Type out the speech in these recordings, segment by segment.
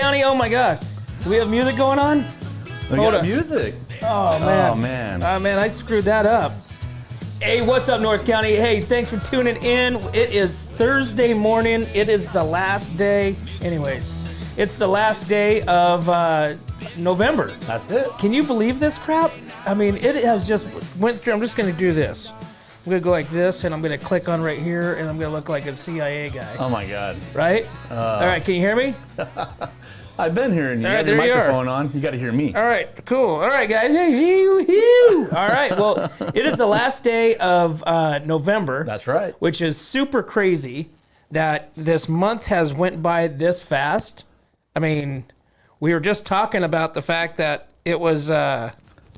County. Oh my gosh. Do we have music going on? We got music. Oh man. Oh man. Man, I screwed that up. Hey, what's up, North County? Hey, thanks for tuning in. It is Thursday morning. It is the last day. Anyways, it's the last day of November. That's it. Can you believe this crap? I mean, it has just went through. I'm just going to do this. I'm going to go like this, and I'm going to click on right here, and I'm going to look like a CIA guy. Oh my God. Right? All right, can you hear me? I've been hearing you. All right, You got your there you microphone on. You got to hear me. All right, cool. All right, guys. All right, well, it is the last day of November. That's right. Which is super crazy that this month has went by this fast. I mean, we were just talking about the fact that it was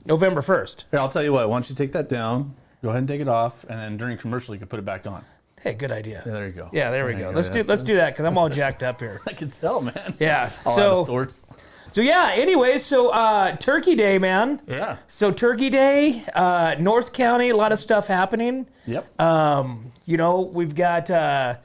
November 1st. Here, I'll tell you what. Why don't you take that down? Go ahead and take it off, and then during commercial, you can put it back on. Hey, good idea. Yeah, there you go. Yeah, there we go. Let's do that because I'm all jacked up here. I can tell, man. Yeah. All out of sorts. So yeah. Anyways, so Turkey Day, man. Yeah. So Turkey Day, North County, a lot of stuff happening. Yep. You know, we've got. I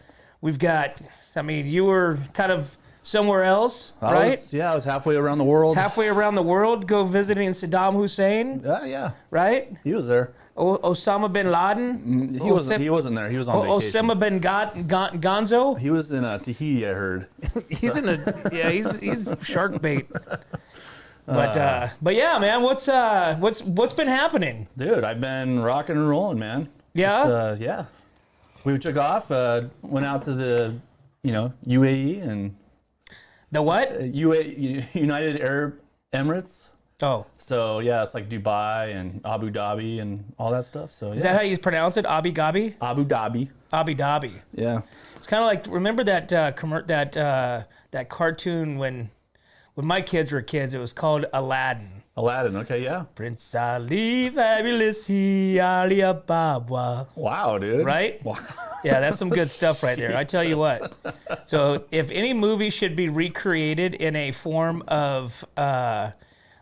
mean, you were kind of somewhere else, right? I was halfway around the world. Halfway around the world, go visiting Saddam Hussein. Yeah. Right? He was there. Osama bin Laden. He wasn't there. He was on vacation. Osama bin Gonzo. He was in Tahiti, I heard. He's he's shark bait. But yeah, man, what's been happening? Dude, I've been rocking and rolling, man. Yeah. Yeah. We took off, went out to the, UAE and the what? United Arab Emirates. Oh. So yeah, it's like Dubai and Abu Dhabi and all that stuff. So is that how you pronounce it? Abu Dhabi? Abu Dhabi. Abu Dhabi. Yeah. It's kind of like, remember that that cartoon when my kids were kids? It was called Aladdin. Aladdin. Okay, yeah. Prince Ali, fabulous Ali Ababa. Wow, dude. Right? Wow. Yeah, that's some good stuff right there. I tell you what. So if any movie should be recreated in a form of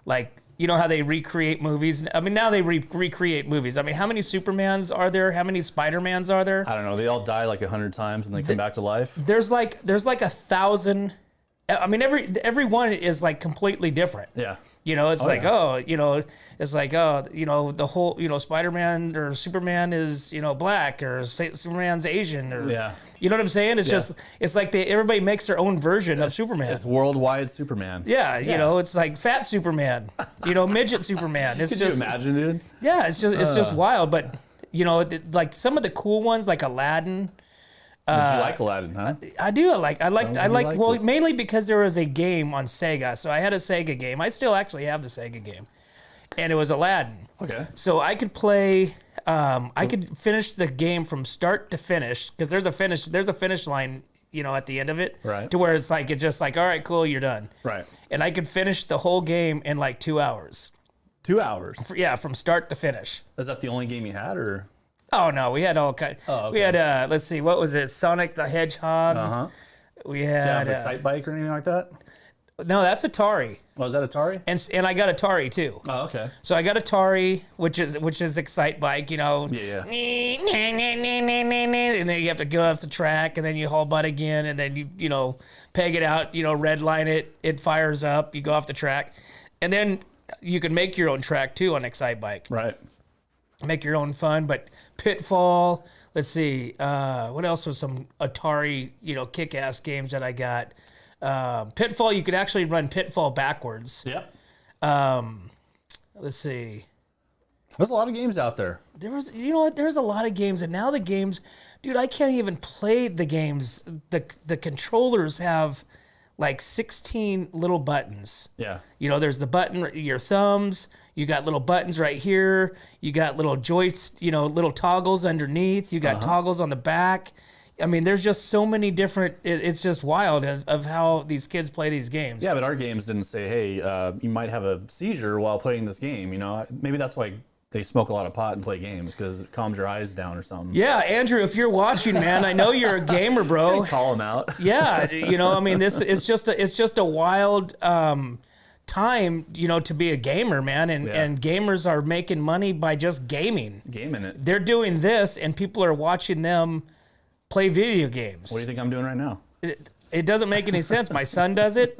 like, you know how they recreate movies? I mean, now they recreate movies. I mean, how many Supermans are there? How many Spider-Mans are there? I don't know. They all die like 100 times and they come back to life. There's like 1,000. I mean, every one is like completely different. Yeah. The whole, Spider-Man or Superman is, black, or Superman's Asian, or, you know what I'm saying? It's just, it's like everybody makes their own version of Superman. It's worldwide Superman. Yeah, it's like fat Superman, midget Superman. It's Could you imagine, dude? Yeah, it's just wild. But, like some of the cool ones, like Aladdin. Did you like Aladdin, huh? I do. Mainly because there was a game on Sega. So I had a Sega game. I still actually have the Sega game. And it was Aladdin. Okay. So I could play, I could finish the game from start to finish, because there's a finish line, at the end of it. Right. To where it's just like, all right, cool, you're done. Right. And I could finish the whole game in like 2 hours. 2 hours? Yeah, from start to finish. Is that the only game you had, or? Oh no, we had all kind. Oh, okay. We had let's see, what was it? Sonic the Hedgehog. Uh-huh. We had Excite Bike or anything like that? No, that's Atari. Oh, is that Atari? And I got Atari too. Oh, okay. So I got Atari, which is Excite Bike, Yeah. And then you have to go off the track, and then you haul butt again, and then you peg it out, red line it, it fires up, you go off the track, and then you can make your own track too on Excite Bike. Right. Make your own fun, but Pitfall. Let's see. What else was some Atari, kick-ass games that I got? Pitfall. You could actually run Pitfall backwards. Yep. Let's see. There's a lot of games out there. There's a lot of games, and now the games, dude, I can't even play the games. The controllers have like 16 little buttons. Yeah. There's the button, your thumbs. You got little buttons right here. You got little joists, little toggles underneath. You got toggles on the back. I mean, there's just so many different. It's just wild of how these kids play these games. Yeah, but our games didn't say, hey, you might have a seizure while playing this game. Maybe that's why they smoke a lot of pot and play games, because it calms your eyes down or something. Yeah, Andrew, if you're watching, man, I know you're a gamer, bro. Call them out. Yeah, I mean, it's just a wild time, to be a gamer, man, and gamers are making money by just gaming it. They're doing this, and people are watching them play video games. What do you think I'm doing right now? It doesn't make any sense. My son does it.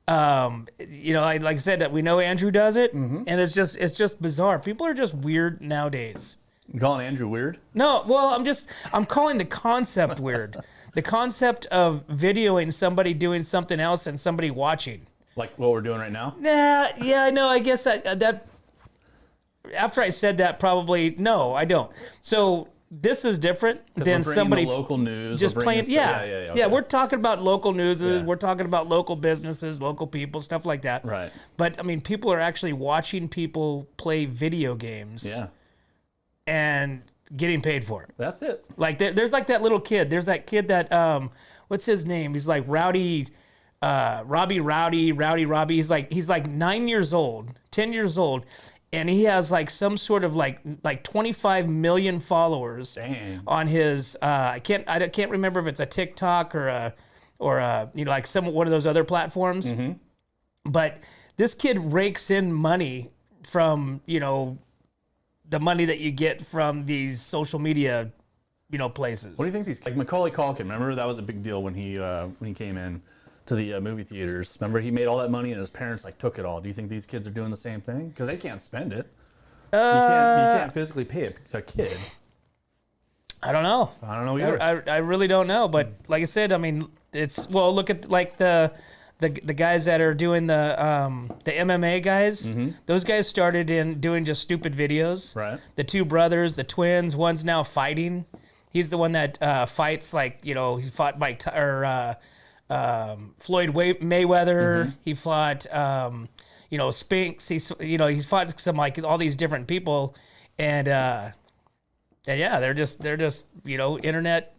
You know, like I said, that we know Andrew does it, and it's just bizarre. People are just weird nowadays. You calling Andrew weird? No, well, I'm calling the concept weird. The concept of videoing somebody doing something else and somebody watching. Like what we're doing right now? Nah, yeah, no, I guess that after I said that, probably no, I don't. So this is different than somebody the local news just playing. Yeah, okay. We're talking about local news. Yeah. We're talking about local businesses, local people, stuff like that. Right. But I mean, people are actually watching people play video games. Yeah. And getting paid for it. That's it. Like there's like that little kid. There's that kid that what's his name? He's like Rowdy. Robbie. He's like 9 years old, 10 years old, and he has like some sort of like 25 million followers. Dang. On his I can't remember if it's a TikTok or a you know, like one of those other platforms. Mm-hmm. But this kid rakes in money from, you know, the money that you get from these social media, you know, places. What do you think these, like Macaulay Culkin? Remember that was a big deal when he came in to the movie theaters. Remember he made all that money and his parents like took it all. Do you think these kids are doing the same thing? Because they can't spend it. You can't physically pay a kid. I don't know. I don't know either. I really don't know. But like I said, I mean, look at like the guys that are doing the MMA guys. Mm-hmm. Those guys started in doing just stupid videos. Right. The two brothers, the twins. One's now fighting. He's the one that fights, like, you know, he fought Floyd Mayweather. Mm-hmm. He fought you know, Spinks. He's fought some, like, all these different people, and yeah, they're just you know, internet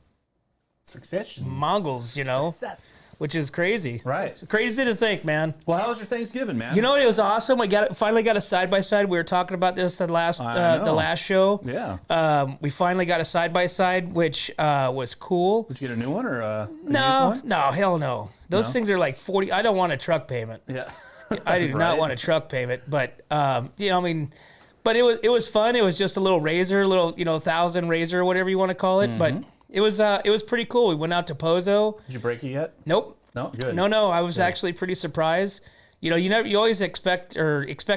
success Mongols, you know. Success. Which is crazy. Right. It's crazy to think, man. Well, how was your Thanksgiving, man? You know, it was awesome. We finally got a side-by-side. We were talking about this the last show. Yeah. We finally got a side-by-side, which was cool. Did you get a new one or a used one? No, hell no. Those things are like 40. I don't want a truck payment. Yeah. I do not want a truck payment. But, you know, I mean, but it was fun. It was just a little razor, you know, 1,000 razor, whatever you want to call it. Mm-hmm. But it was pretty cool. We went out to Pozo. Did you break it yet? Nope. No, good. No. I was actually pretty surprised. You know, you always expect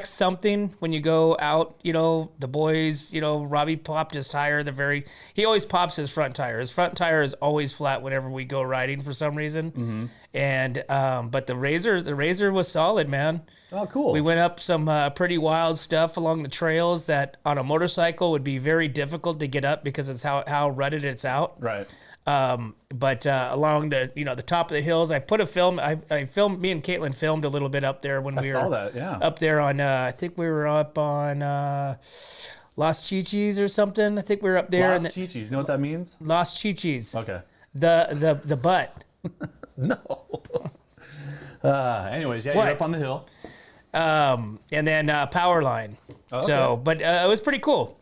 something when you go out. You know, the boys. You know, Robbie popped his tire. He always pops his front tire. His front tire is always flat whenever we go riding for some reason. Mm-hmm. And but the razor was solid, man. Oh, cool. We went up some pretty wild stuff along the trails that on a motorcycle would be very difficult to get up because it's how rutted it's out. Right. But along the top of the hills, I put a film. I filmed. Me and Caitlin filmed a little bit up there when we were up there on. I think we were up on Las Chichis or something. I think we were up there. Las Chichis. You know what that means? Las Chichis. Okay. The butt. No. Anyways, yeah, What? you're up on the hill. And then power line. Okay. So, but it was pretty cool.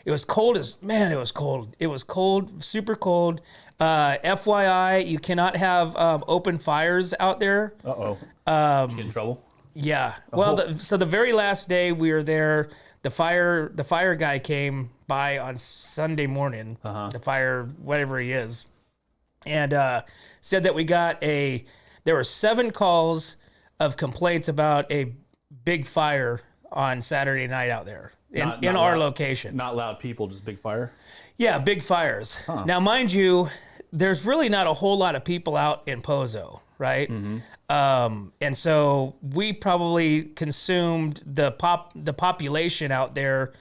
It was cold it was cold. It was cold, super cold. FYI, you cannot have open fires out there. Uh-oh. Did you get in trouble? Yeah. Well, so the very last day we were there, the fire guy came by on Sunday morning. Uh-huh. The fire, whatever he is, and said that there were 7 calls of complaints about a big fire on Saturday night out there in our location. Not loud people, just big fire? Yeah, big fires. Huh. Now, mind you, there's really not a whole lot of people out in Pozo, right? Mm-hmm. And so we probably consumed the population out there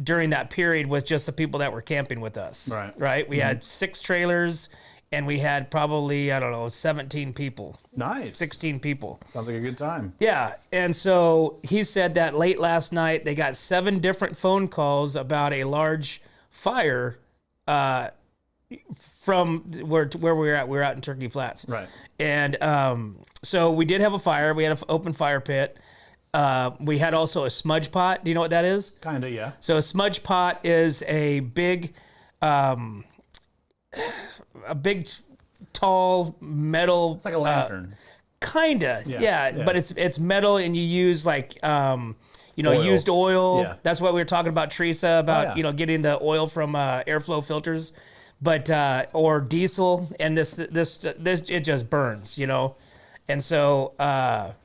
during that period with just the people that were camping with us. Right? We had 6 trailers, and we had probably, 17 people. Nice. 16 people. Sounds like a good time. Yeah. And so he said that late last night, they got 7 different phone calls about a large fire from where we were at. We were out in Turkey Flats. Right. And so we did have a fire. We had an open fire pit. We had also a smudge pot. Do you know what that is? Kind of, yeah. So a smudge pot is a big tall metal. It's like a lantern. Kinda, yeah. But it's metal, and you use like oil. Used oil. Yeah. That's what we were talking about, Teresa, about getting the oil from airflow filters, but or diesel, and this it just burns, And so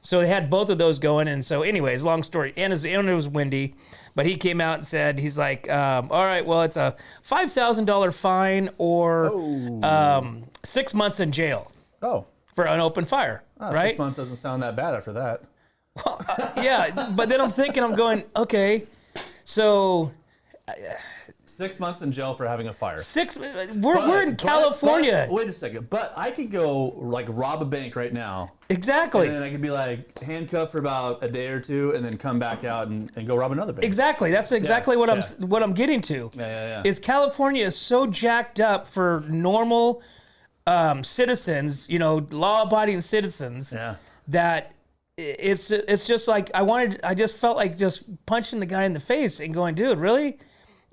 so they had both of those going. And so anyways, long story, and it was windy, but he came out and said, he's like, all right, well, it's a $5,000 fine or 6 months in jail Oh. for an open fire, right? 6 months doesn't sound that bad after that. Yeah, but then I'm going, okay, so 6 months in jail for having a fire. we're in California. Wait a second. But I could go like rob a bank right now. Exactly. And then I could be like handcuffed for about a day or two and then come back out and go rob another bank. Exactly. That's exactly what I'm getting to. Yeah. Is California is so jacked up for normal citizens, law-abiding citizens, that it's just like I just felt like just punching the guy in the face and going, dude, really?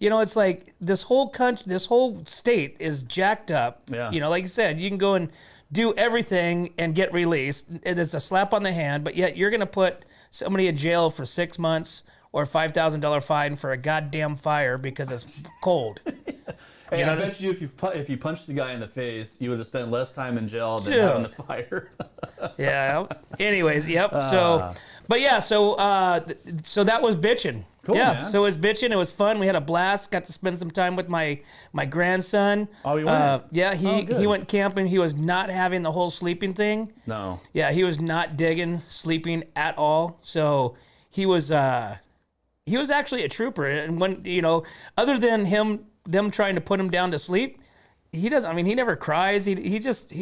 It's like this whole country, this whole state is jacked up. Yeah. Like you said, you can go and do everything and get released. It's a slap on the hand, but yet you're going to put somebody in jail for 6 months or a $5,000 fine for a goddamn fire because it's cold. Hey, I bet you if you punched the guy in the face, you would have spent less time in jail than having the fire. Yeah. Anyways, yep. So that was bitching. Cool, yeah. man. So it was bitching. It was fun. We had a blast. Got to spend some time with my grandson. Oh, he went? Yeah. He went camping. He was not having the whole sleeping thing. No. Yeah. He was not digging sleeping at all. So he was actually a trooper. And when other than them trying to put him down to sleep, he doesn't. I mean, he never cries. He just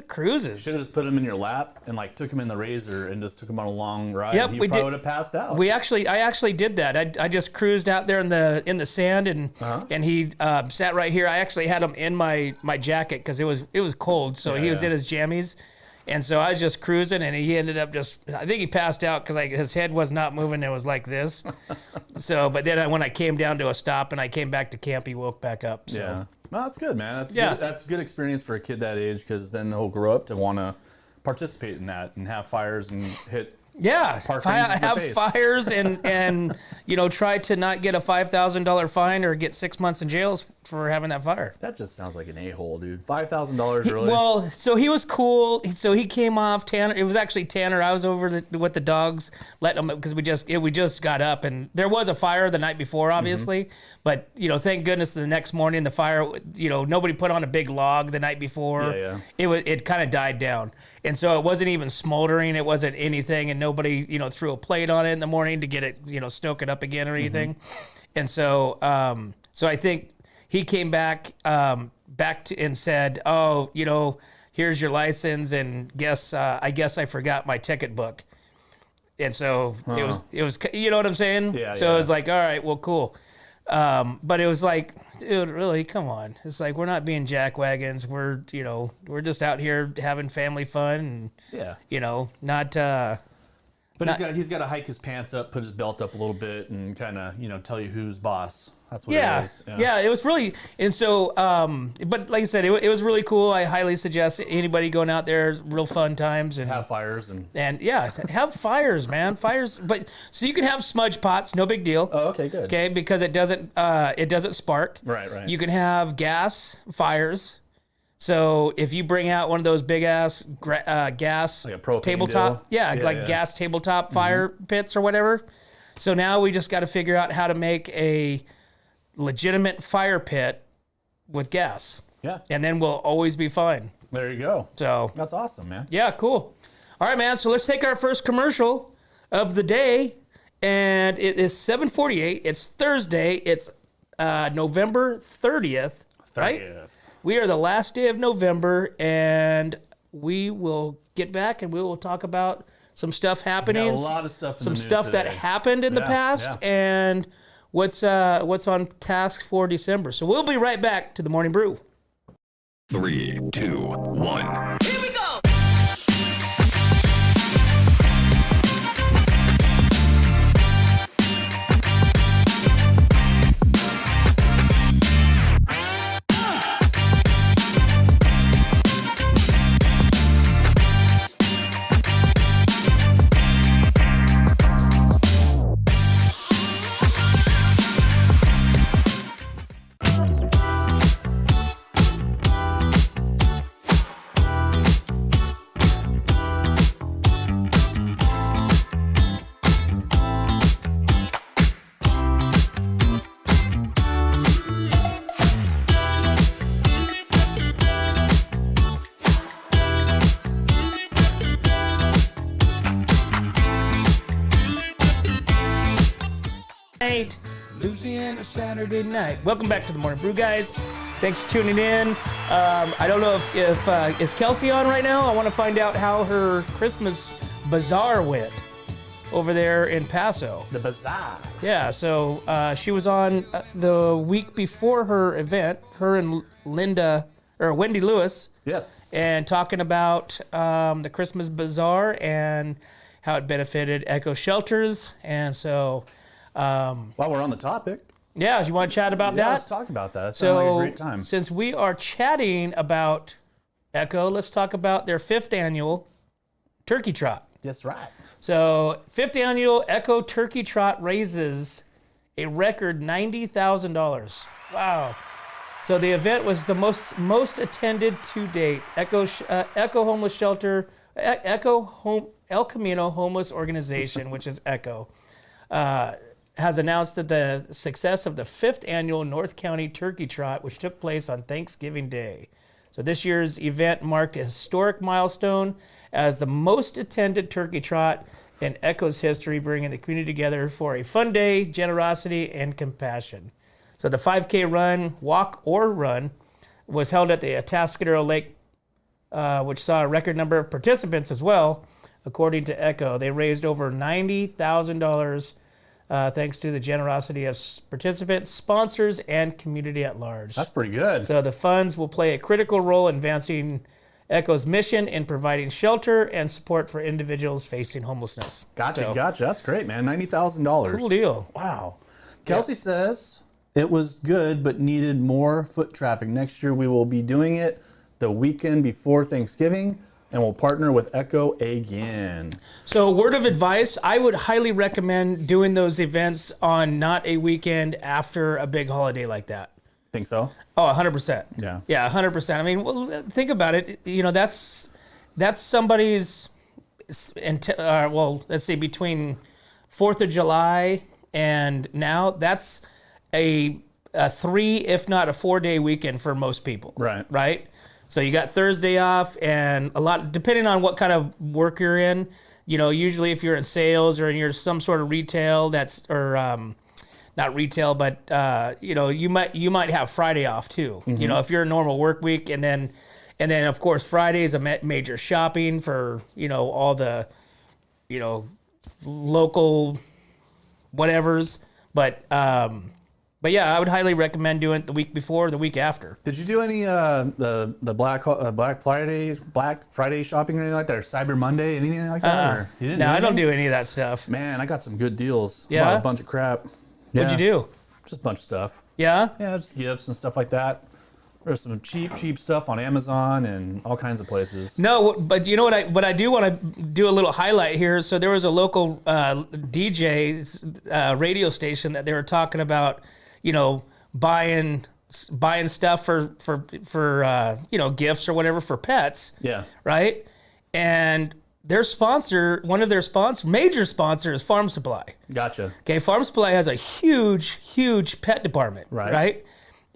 cruises. Should have just put him in your lap and took him in the Razor and just took him on a long ride. Yep, He we probably did. would have passed out. I actually did that. I just cruised out there in the sand and he sat right here. I actually had him in my jacket because it was cold, so he was in his jammies, and so I was just cruising, and he ended up I think he passed out because his head was not moving. It was like this. So, but then when I came down to a stop and I came back to camp, he woke back up. So. Yeah. No, that's good, man. That's good. That's a good experience for a kid that age because then he'll grow up to want to participate in that and have fires and hit. Yeah, have fires and try to not get a $5,000 fine or get 6 months in jail for having that fire. That just sounds like an a-hole, dude. $5,000 really? Well, so he was cool. So he came off. Tanner. It was actually Tanner. I was over with the dogs, letting them because we just got up and there was a fire the night before, obviously. But thank goodness the next morning the fire. Nobody put on a big log the night before. Yeah. It kind of died down. And so it wasn't even smoldering. It wasn't anything. And nobody, threw a plate on it in the morning to get it, stoke it up again or anything. And so, so I think he came back and said, oh, here's your license. And I guess I forgot my ticket book. And so it was, you know what I'm saying? Yeah. So it was like, all right, well, cool. But it was like, dude, really, come on. It's like, we're not being jackwagons. We're just out here having family fun and, not, But he's got to hike his pants up, put his belt up a little bit and kind of, tell you who's boss. That's what it is. Yeah, it was really, and so, but like I said, it was really cool. I highly suggest anybody going out there, real fun times and have fires and have fires, man, fires. But so you can have smudge pots, no big deal. Oh, okay, good. Okay, because it doesn't spark. Right. You can have gas fires. So if you bring out one of those big ass gas like a propane tabletop, gas tabletop fire pits or whatever. So now we just got to figure out how to make a legitimate fire pit with gas. Yeah. And then we'll always be fine. There you go. So that's awesome, man. Yeah, cool. All right, man. So let's take our first commercial of the day. And it is 7:48. It's Thursday. It's November 30th. Right? We are the last day of November, and we will get back and we will talk about some stuff happening. A lot of stuff. Some stuff that happened in the past, and what's on task for December. So we'll be right back to the Morning Brew. 3, 2, 1. Here we go. night. Louisiana Saturday night. Welcome back to the Morning Brew, guys. Thanks for tuning in. I don't know if is Kelsey on right now? I want to find out how her Christmas bazaar went over there in Paso. The bazaar. Yeah, so she was on the week before her event, her and Wendy Lewis. Yes. And talking about the Christmas bazaar and how it benefited Echo Shelters. And so... while we're on the topic. Yeah, you want to chat about that? Let's talk about that. That sounds like a great time. Since we are chatting about Echo, let's talk about their 5th annual Turkey Trot. That's right. So, 5th annual Echo Turkey Trot raises a record $90,000. Wow. So the event was the most attended to date. Echo Homeless Shelter, El Camino Homeless Organization, which is Echo, has announced that the success of the 5th annual North County Turkey Trot, which took place on Thanksgiving Day. So this year's event marked a historic milestone as the most attended Turkey Trot in Echo's history, bringing the community together for a fun day, generosity, and compassion. So the 5K run, walk or run, was held at the Atascadero Lake, which saw a record number of participants as well. According to Echo, they raised over $90,000 thanks to the generosity of participants, sponsors, and community at large. That's pretty good. So the funds will play a critical role in advancing Echo's mission in providing shelter and support for individuals facing homelessness. Gotcha. That's great, man. $90,000. Cool deal. Wow. Kelsey says it was good, but needed more foot traffic. Next year, we will be doing it the weekend before Thanksgiving, and we'll partner with Echo again. So, word of advice, I would highly recommend doing those events on not a weekend after a big holiday like that. Think so? Oh, 100%. Yeah. Yeah, 100%. I mean, well, think about it. You know, that's somebody's, let's say between 4th of July and now, that's a 3, if not a 4-day weekend for most people. Right. Right? So you got Thursday off, and a lot, depending on what kind of work you're in, you know, usually if you're in sales or you're some sort of retail, not retail, but you know, you might have Friday off too. Mm-hmm. You know, if you're a normal work week, and then of course Friday is a major shopping for, you know, all the, you know, local whatevers. But yeah, I would highly recommend doing it the week before or the week after. Did you do any the Black Friday shopping or anything like that, or Cyber Monday, anything like that? Or you didn't no, I don't do any of that stuff. Man, I got some good deals. Yeah? Bought a bunch of crap. What'd you do? Just a bunch of stuff. Yeah? Yeah, just gifts and stuff like that. There's some cheap stuff on Amazon and all kinds of places. No, but you know what I do want to do a little highlight here. So there was a local DJ's radio station that they were talking about, you know, buying stuff for you know, gifts or whatever for pets. Yeah. Right? And their sponsor, one of their major sponsors, is Farm Supply. Gotcha. Okay, Farm Supply has a huge pet department, right?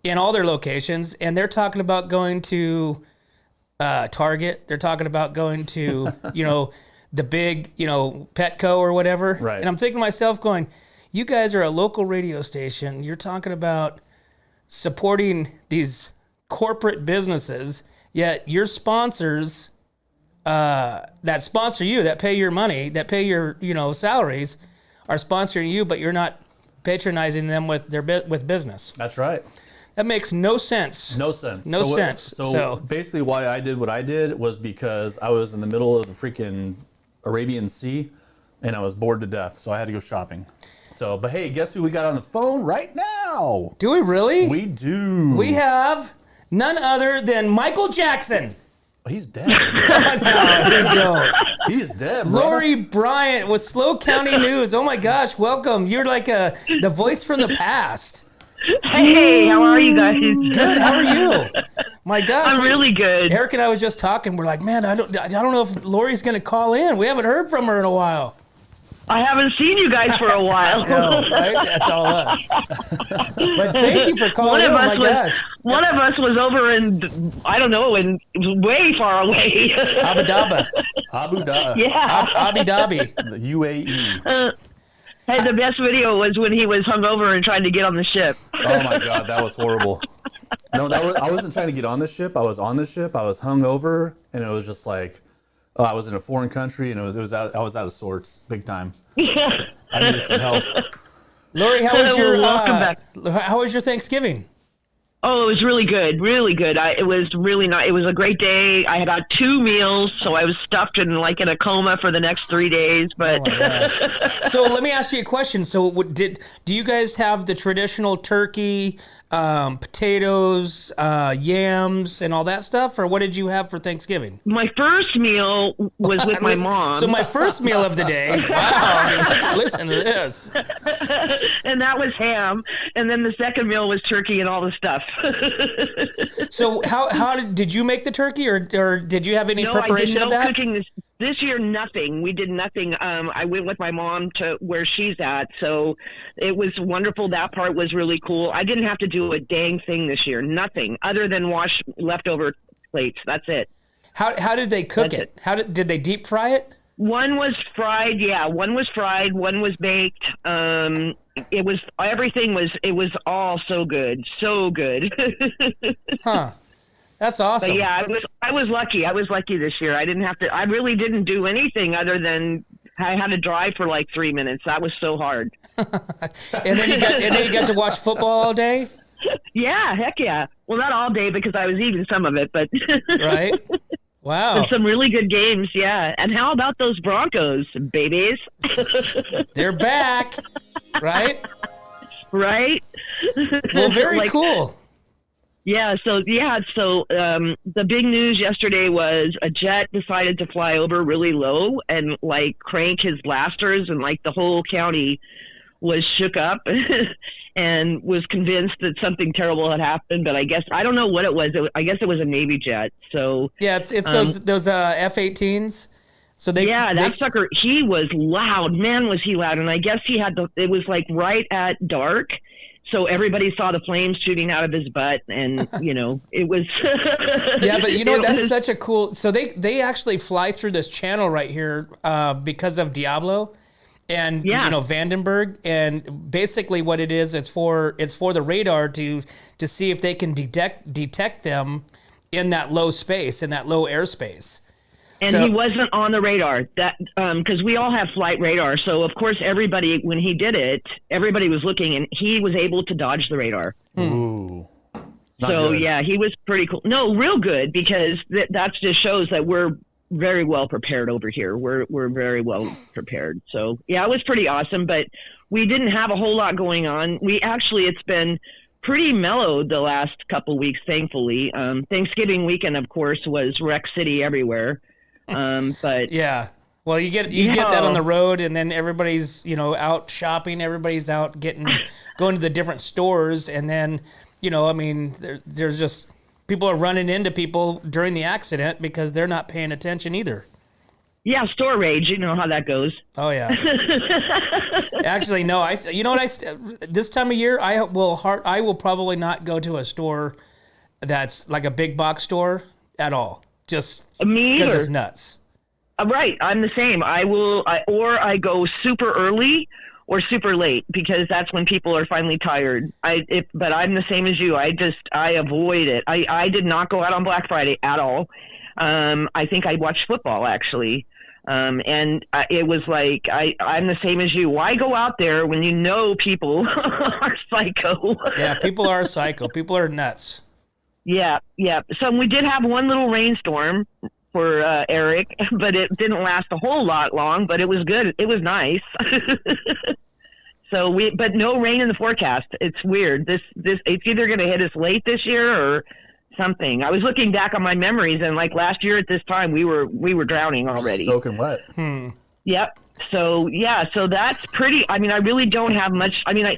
In all their locations, and they're talking about going to Target. They're talking about going to, you know, the big, you know, Petco or whatever. Right. And I'm thinking to myself, going, you guys are a local radio station. You're talking about supporting these corporate businesses, yet your sponsors that sponsor you, that pay your money, that pay your, you know, salaries, are sponsoring you, but you're not patronizing them with their with business. That's right. That makes no sense. No sense. No sense. So basically why I did what I did was because I was in the middle of the freaking Arabian Sea and I was bored to death. So I had to go shopping. So, but hey, guess who we got on the phone right now? Do we really? We do. We have none other than Michael Jackson. He's dead. No, he's dead, brother. Lori Bryant with Slow County News. Oh my gosh, welcome. You're like the voice from the past. Hey, how are you guys? Good. How are you? My gosh, I'm really good. Eric and I was just talking. We're like, man, I don't know if Lori's going to call in. We haven't heard from her in a while. I haven't seen you guys for a while. No, right? That's all us. But thank you for calling in. Oh my gosh. One of us was over in, I don't know, in way far away. Abu Dhabi. Yeah. Abu Dhabi. The UAE. Hey, the best video was when he was hungover and trying to get on the ship. Oh my God, that was horrible. No, I wasn't trying to get on the ship. I was on the ship. I was hungover, and it was just like, oh, I was in a foreign country, and I was out of sorts, big time. I needed some help. Lori, how was your Welcome back. How was your Thanksgiving? Oh, it was really good, really good. It was really nice. It was a great day. I had 2 meals, so I was stuffed in a coma for the next 3 days. But So let me ask you a question. So do you guys have the traditional turkey, potatoes, yams, and all that stuff, or what did you have for Thanksgiving? my first meal was with my mom. So my first meal of the day. Wow, listen to this. And that was ham. And then the second meal was turkey and all the stuff. So how did you make the turkey, or did you have any preparation I did of no that? cooking this year. Nothing. We did nothing. I went with my mom to where she's at, so it was wonderful. That part was really cool. I didn't have to do a dang thing this year. Nothing other than wash leftover plates. That's it. How did they cook That's it? Did they deep fry it? One was fried, yeah. One was fried. One was baked. It was all so good, so good. Huh. That's awesome. But yeah, I was lucky. I was lucky this year. I didn't have to. I really didn't do anything other than I had to drive for like 3 minutes. That was so hard. And then you got to watch football all day, Yeah, heck yeah. Well, not all day because I was eating some of it, but right? Wow, some really good games. Yeah. And how about those Broncos, babies? they're back, right? Right. Well, very Like, cool. Yeah, so the big news yesterday was a jet decided to fly over really low and like crank his blasters, and like the whole county was shook up and was convinced that something terrible had happened. But I don't know what it was. I guess it was a Navy jet. So Yeah, it's those F-18s. So that sucker, he was loud. Man, was he loud. And I guess it was like right at dark. So everybody saw the flames shooting out of his butt, and it was. Yeah, but that's such a cool. So they actually fly through this channel right here because of Diablo, and Vandenberg, and basically what it is, it's for the radar to see if they can detect them in that low space, in that low airspace. And he wasn't on the radar because we all have flight radar. So of course, everybody, when he did it, everybody was looking, and he was able to dodge the radar. Ooh. Not So good. yeah, he was pretty cool. No, real good, because that just shows that we're very well prepared over here. We're very well prepared. So yeah, it was pretty awesome. But we didn't have a whole lot going on. It's been pretty mellow the last couple weeks, thankfully. Thanksgiving weekend, of course, was wreck city everywhere. But Yeah. Well, you get that on the road, and then everybody's out shopping. Everybody's out going to the different stores, and then there's just people are running into people during the accident because they're not paying attention either. yeah, store rage. You know how that goes. Oh yeah. Actually, no. This time of year, I will probably not go to a store that's like a big box store at all. Just Me because either. it's nuts. Right, I'm the same. I go super early or super late, because that's when people are finally tired. But I'm the same as you. I avoid it. I did not go out on Black Friday at all. I think I watched football actually. And it was like, I'm the same as you. Why go out there when people are psycho? Yeah, people are psycho. People are nuts. Yeah. So we did have one little rainstorm for Eric, but it didn't last a whole lot long, but it was good. It was nice. But no rain in the forecast. It's weird. It's either going to hit us late this year or something. I was looking back on my memories, and like last year at this time, we were drowning already. Soaking wet. Yep. So that's pretty. I mean, I really don't have much. I mean, I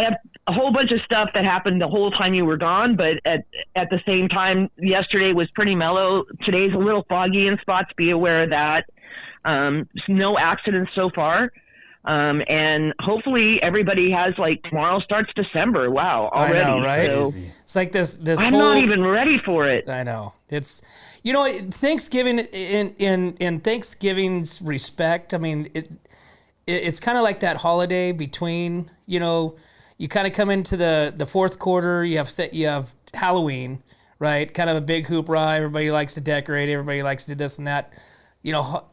have a whole bunch of stuff that happened the whole time you were gone, but at the same time, yesterday was pretty mellow. Today's a little foggy in spots. Be aware of that. No accidents so far. And hopefully everybody has, like, tomorrow starts December. Wow. Already. I know, right? So It's like this I'm not even ready for it. I know. It's, Thanksgiving, in Thanksgiving's respect, I mean, it's kind of like that holiday between, you know, you kind of come into the fourth quarter. You have Halloween, right? Kind of a big hoopla. Everybody likes to decorate. Everybody likes to do this and that. You know,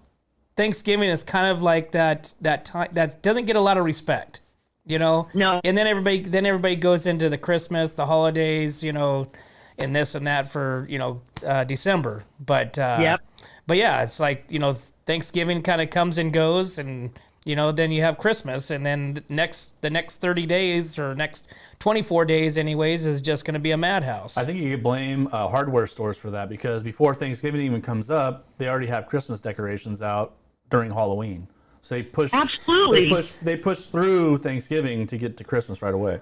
Thanksgiving is kind of like that time that doesn't get a lot of respect. You know, No. And then everybody goes into the Christmas, the holidays, you know, and this and that for, you know, December. But Yep. But yeah, it's like, you know, Thanksgiving kind of comes and goes, and you know, then you have Christmas, and then the next 30 days or next 24 days, anyways, is just going to be a madhouse. I think you could blame hardware stores for that, because before Thanksgiving even comes up, they already have Christmas decorations out during Halloween. So they push. Absolutely. They push through Thanksgiving to get to Christmas right away.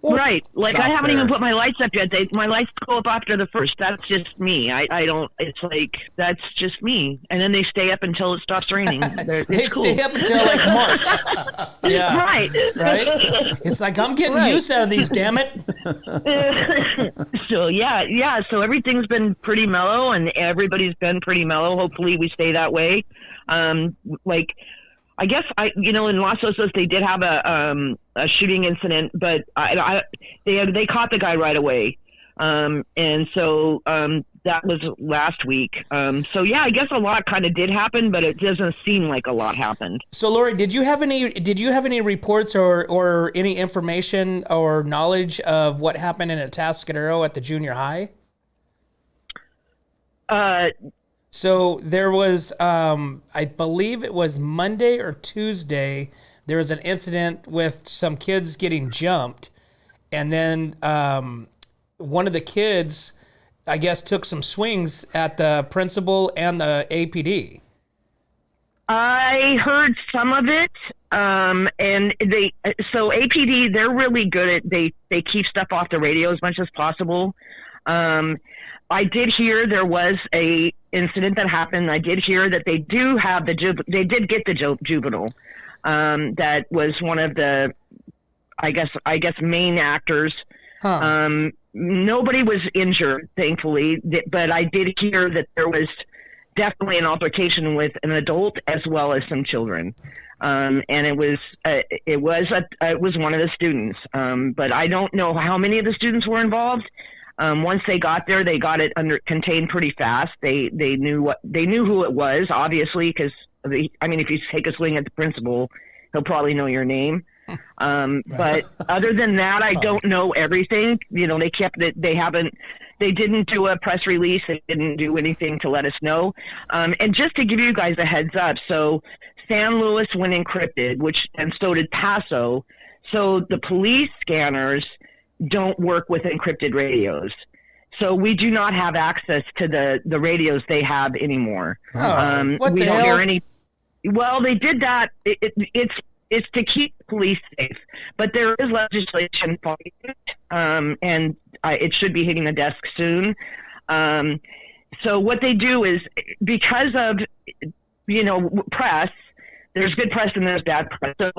Right. Like, not I haven't fair. even put my lights up yet. My lights go up after the first. That's just me. I don't, it's like, that's just me. And then they stay up until it stops raining. They It's cool. stay up until like March. Yeah. Right. Right? It's like, I'm getting use out of these, damn it. So, yeah. So everything's been pretty mellow, and everybody's been pretty mellow. Hopefully we stay that way. Like, I guess in Los Osos they did have a shooting incident, but they caught the guy right away, and so that was last week. So yeah, I guess a lot kind of did happen, but it doesn't seem like a lot happened. So Lori, did you have any reports or any information or knowledge of what happened in Atascadero at the junior high? So there was, I believe it was Monday or Tuesday, there was an incident with some kids getting jumped. And then one of the kids, I guess, took some swings at the principal and the APD. I heard some of it, and so APD, they're really good at, they keep stuff off the radio as much as possible. I did hear there was a incident that happened. I did hear that they do have they did get the juvenile. That was one of the, I guess main actors. Huh. Nobody was injured, thankfully, but I did hear that there was definitely an altercation with an adult as well as some children. And it was one of the students. But I don't know how many of the students were involved. Once they got there, they got it contained pretty fast. They knew who it was, obviously, because if you take a swing at the principal, he'll probably know your name. But other than that, I don't know everything. They kept it. They didn't do a press release. They didn't do anything to let us know. And just to give you guys a heads up, so San Luis went encrypted, and so did Paso. So the police scanners don't work with encrypted radios. So we do not have access to the radios they have anymore. What we the don't hell? hear any. Well, they did that. It's to keep police safe, but there is legislation for it, and it should be hitting the desk soon. So what they do is, because of press, there's good press and there's bad press. So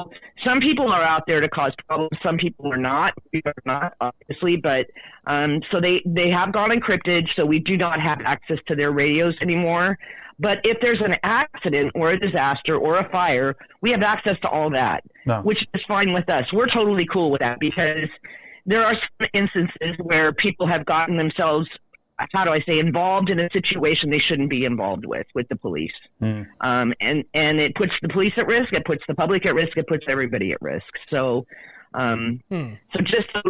some people are out there to cause problems. Some people are not. We are not, obviously, but so they have gone encrypted. So we do not have access to their radios anymore. But if there's an accident or a disaster or a fire, we have access to all that, which is fine with us. We're totally cool with that, because there are some instances where people have gotten themselves, involved in a situation they shouldn't be involved with the police. And it puts the police at risk, it puts the public at risk, it puts everybody at risk. So, so just to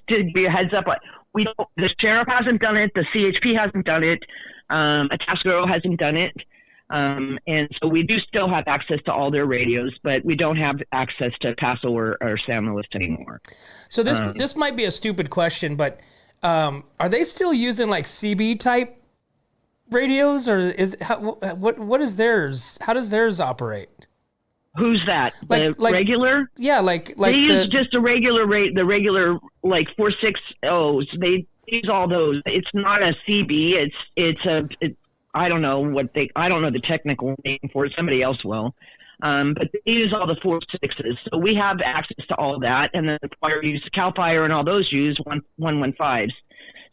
give you a heads up, the sheriff hasn't done it, the CHP hasn't done it, Atascadero hasn't done it. And so we do still have access to all their radios, but we don't have access to Paso or San Luis anymore. So this might be a stupid question, but are they still using like CB type radios, or what is theirs? How does theirs operate? Who's that? Like regular? Yeah, like they use just a regular rate. The regular 460s. They use all those. It's not a CB. I don't know I don't know the technical name for it. Somebody else will. But they use all the 4.6s. So we have access to all that. And then Cal Fire and all those use 115s.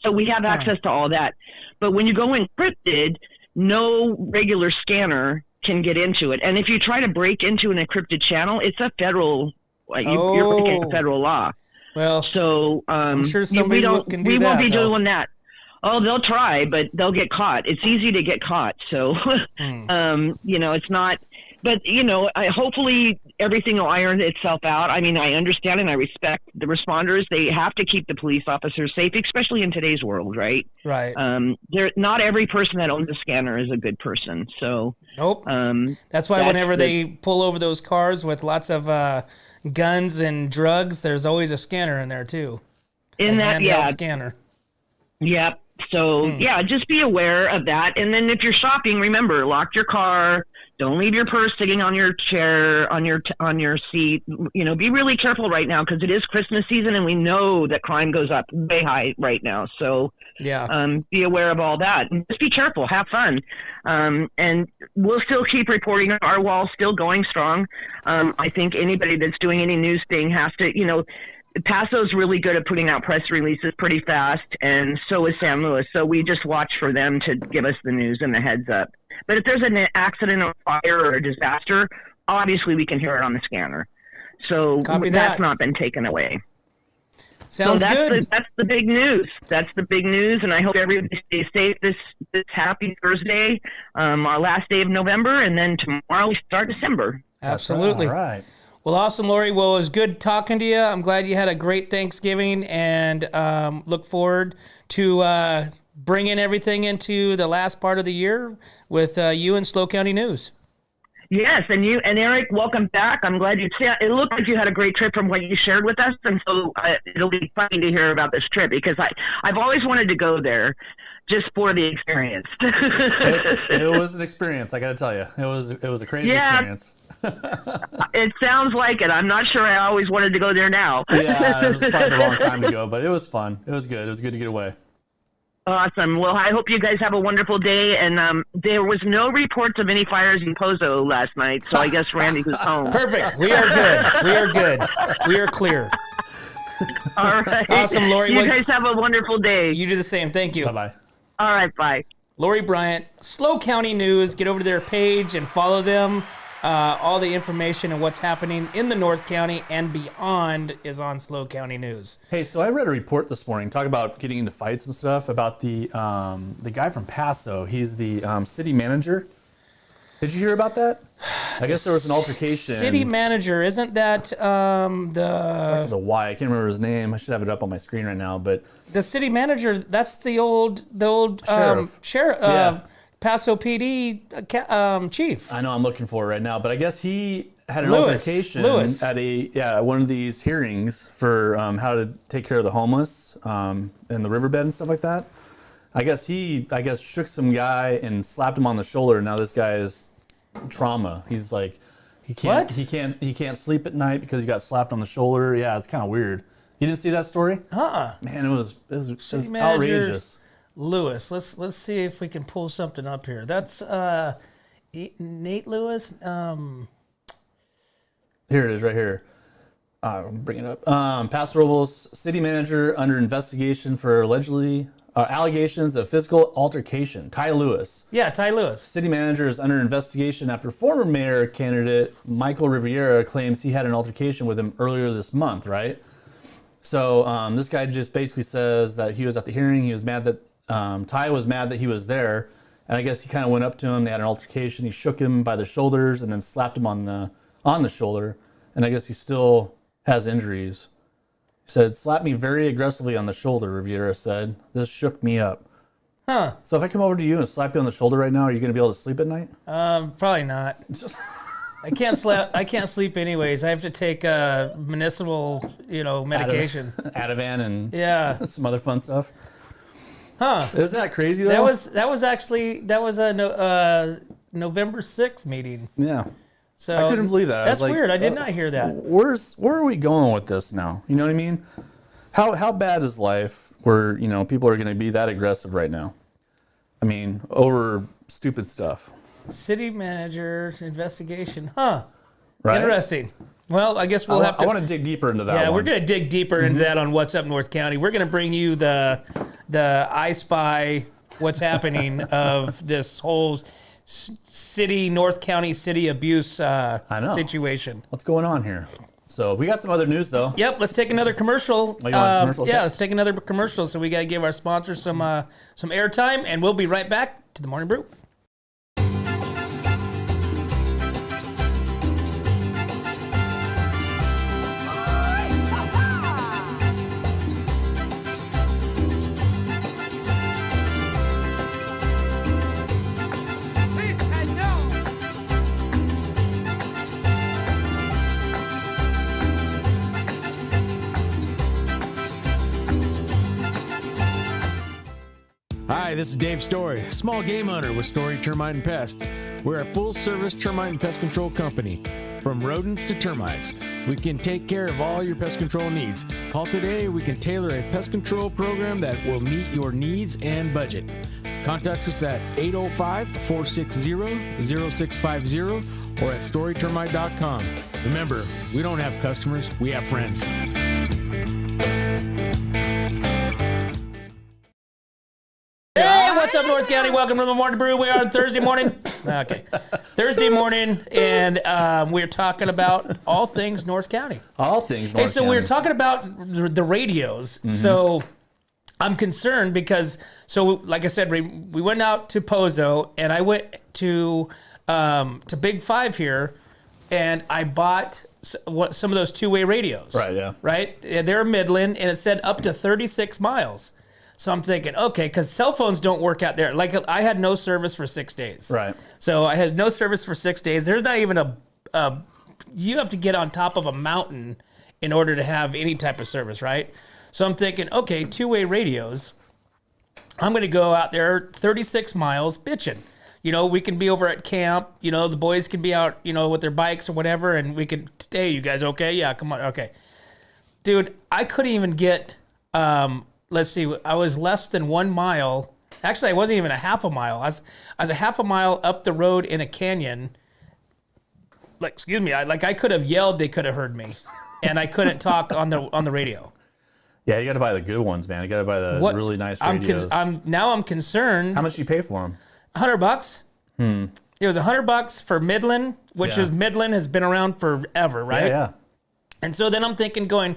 So we have access to all that. But when you go encrypted, no regular scanner can get into it. And if you try to break into an encrypted channel, it's a federal. You're breaking federal law. Well, so I'm sure somebody can do that. We won't be though. doing that. Oh, they'll try, but they'll get caught. It's easy to get caught. So, it's not. But hopefully everything will iron itself out. I mean, I understand and I respect the responders. They have to keep the police officers safe, especially in today's world, right? Right. Not every person that owns a scanner is a good person. So. Nope. That's why whenever they pull over those cars with lots of guns and drugs, there's always a scanner in there too. Scanner. Yep. So just be aware of that. And then if you're shopping, remember, lock your car. Don't leave your purse sitting on your chair, on your seat. Be really careful right now because it is Christmas season, and we know that crime goes up way high right now. So be aware of all that. And just be careful. Have fun. And we'll still keep reporting. Our wall's still going strong. I think anybody that's doing any news thing has to, Paso's really good at putting out press releases pretty fast, and so is San Luis. So we just watch for them to give us the news and the heads up. But if there's an accident or fire or a disaster, obviously we can hear it on the scanner. So that's not been taken away. Sounds good. That's the big news. That's the big news, and I hope everybody stays safe this happy Thursday, our last day of November, and then tomorrow we start December. Absolutely. All right. Well, awesome, Lori. Well, it was good talking to you. I'm glad you had a great Thanksgiving, and look forward to bringing everything into the last part of the year with you and SLO County News. Yes, and you and Eric, welcome back. I'm glad it looked like you had a great trip from what you shared with us, and so it'll be funny to hear about this trip because I've always wanted to go there just for the experience. It was an experience, I got to tell you. It was a crazy experience. It sounds like it. I'm not sure I always wanted to go there now. Yeah, it was probably the wrong time to go, but it was fun. It was good. It was good to get away. Awesome. Well, I hope you guys have a wonderful day. And there was no reports of any fires in Pozo last night, so I guess Randy was home. Perfect. We are good. We are good. We are clear. All right. Awesome, Lori. You guys have a wonderful day. You do the same. Thank you. Bye-bye. All right. Bye. Lori Bryant, SLO County News. Get over to their page and follow them. All the information and what's happening in the North County and beyond is on SLO County News. Hey, so I read a report this morning, talk about getting into fights and stuff, about the guy from Paso. He's the city manager. Did you hear about that? I guess there was an altercation. City manager, isn't that Starts with a Y. I can't remember his name. I should have it up on my screen right now, but the city manager? That's the old sheriff. Yeah. Paso PD chief. I know I'm looking for it right now, but I guess he had an altercation at one of these hearings for how to take care of the homeless in the riverbed and stuff like that. I guess he shook some guy and slapped him on the shoulder. And now this guy is trauma. He's like he can't sleep at night because he got slapped on the shoulder. Yeah, it's kind of weird. You didn't see that story? Man, it was outrageous. Lewis. Let's see if we can pull something up here. That's Nate Lewis. Here it is right here. I'll bring it up. Paso Robles city manager under investigation for allegedly allegations of physical altercation. Ty Lewis. Yeah, Ty Lewis. City manager is under investigation after former mayor candidate Michael Riviera claims he had an altercation with him earlier this month, right? So this guy just basically says that he was at the hearing. He was mad that Ty was mad that he was there, and I guess he kind of went up to him. They had an altercation. He shook him by the shoulders and then slapped him on the shoulder, and I guess he still has injuries. He said, "Slapped me very aggressively on the shoulder," Riviera said. "This shook me up." Huh. So if I come over to you and slap you on the shoulder right now, are you going to be able to sleep at night? Probably not. I can't sleep anyways. I have to take municipal, medication. Ativan and some other fun stuff. Huh. Isn't that crazy though? That was a November 6th meeting. Yeah. So I couldn't believe that. That's weird. I did not hear that. Where are we going with this now? You know what I mean? How bad is life where, people are going to be that aggressive right now? I mean, over stupid stuff. City manager's investigation. Huh. Right? Interesting. Well, I guess we'll have to. I want to dig deeper into that. Yeah, we're going to dig deeper into that on What's Up North County. We're going to bring you the I Spy what's happening of this whole North County city abuse know. situation. What's going on here? So we got some other news though. Yep, let's take another commercial. Oh, you want a commercial? Okay. Yeah, let's take another commercial. So we got to give our sponsor some airtime, and we'll be right back to the Morning Brew. Hi, this is Dave Story, small game hunter with Story Termite and Pest. We're a full-service termite and pest control company. From rodents to termites, we can take care of all your pest control needs. Call today, we can tailor a pest control program that will meet your needs and budget. Contact us at 805-460-0650 or at storytermite.com. Remember, we don't have customers, we have friends. What's up, North County? Welcome to the Morning Brew. We are on Thursday morning. Okay. Thursday morning, and we're talking about all things North County. All things North so County. we're talking about the radios. Mm-hmm. So I'm concerned because, like I said, we went out to Pozo, and I went to Big Five here, and I bought some of those two-way radios. Right, yeah. Right? They're Midland, and it said up to 36 miles. So I'm thinking, okay, because cell phones don't work out there. Like, I had no service for 6 days. Right. So I had no service for 6 days. There's not even you have to get on top of a mountain in order to have any type of service, right? So I'm thinking, okay, two-way radios. I'm going to go out there 36 miles bitching. You know, we can be over at camp. You know, the boys can be out, you know, with their bikes or whatever, and we can, hey, you guys okay? Yeah, come on. Okay. Dude, I couldn't even get... let's see, I was less than 1 mile. Actually, I wasn't even a half a mile. I was a half a mile up the road in a canyon. Like, excuse me, I could have yelled, they could have heard me. And I couldn't talk on the radio. Yeah, you got to buy the good ones, man. You got to buy the really nice radios. I'm concerned. How much do you pay for them? $100. It was $100 for Midland, which is Midland has been around forever, right? Yeah. And so then I'm thinking, going,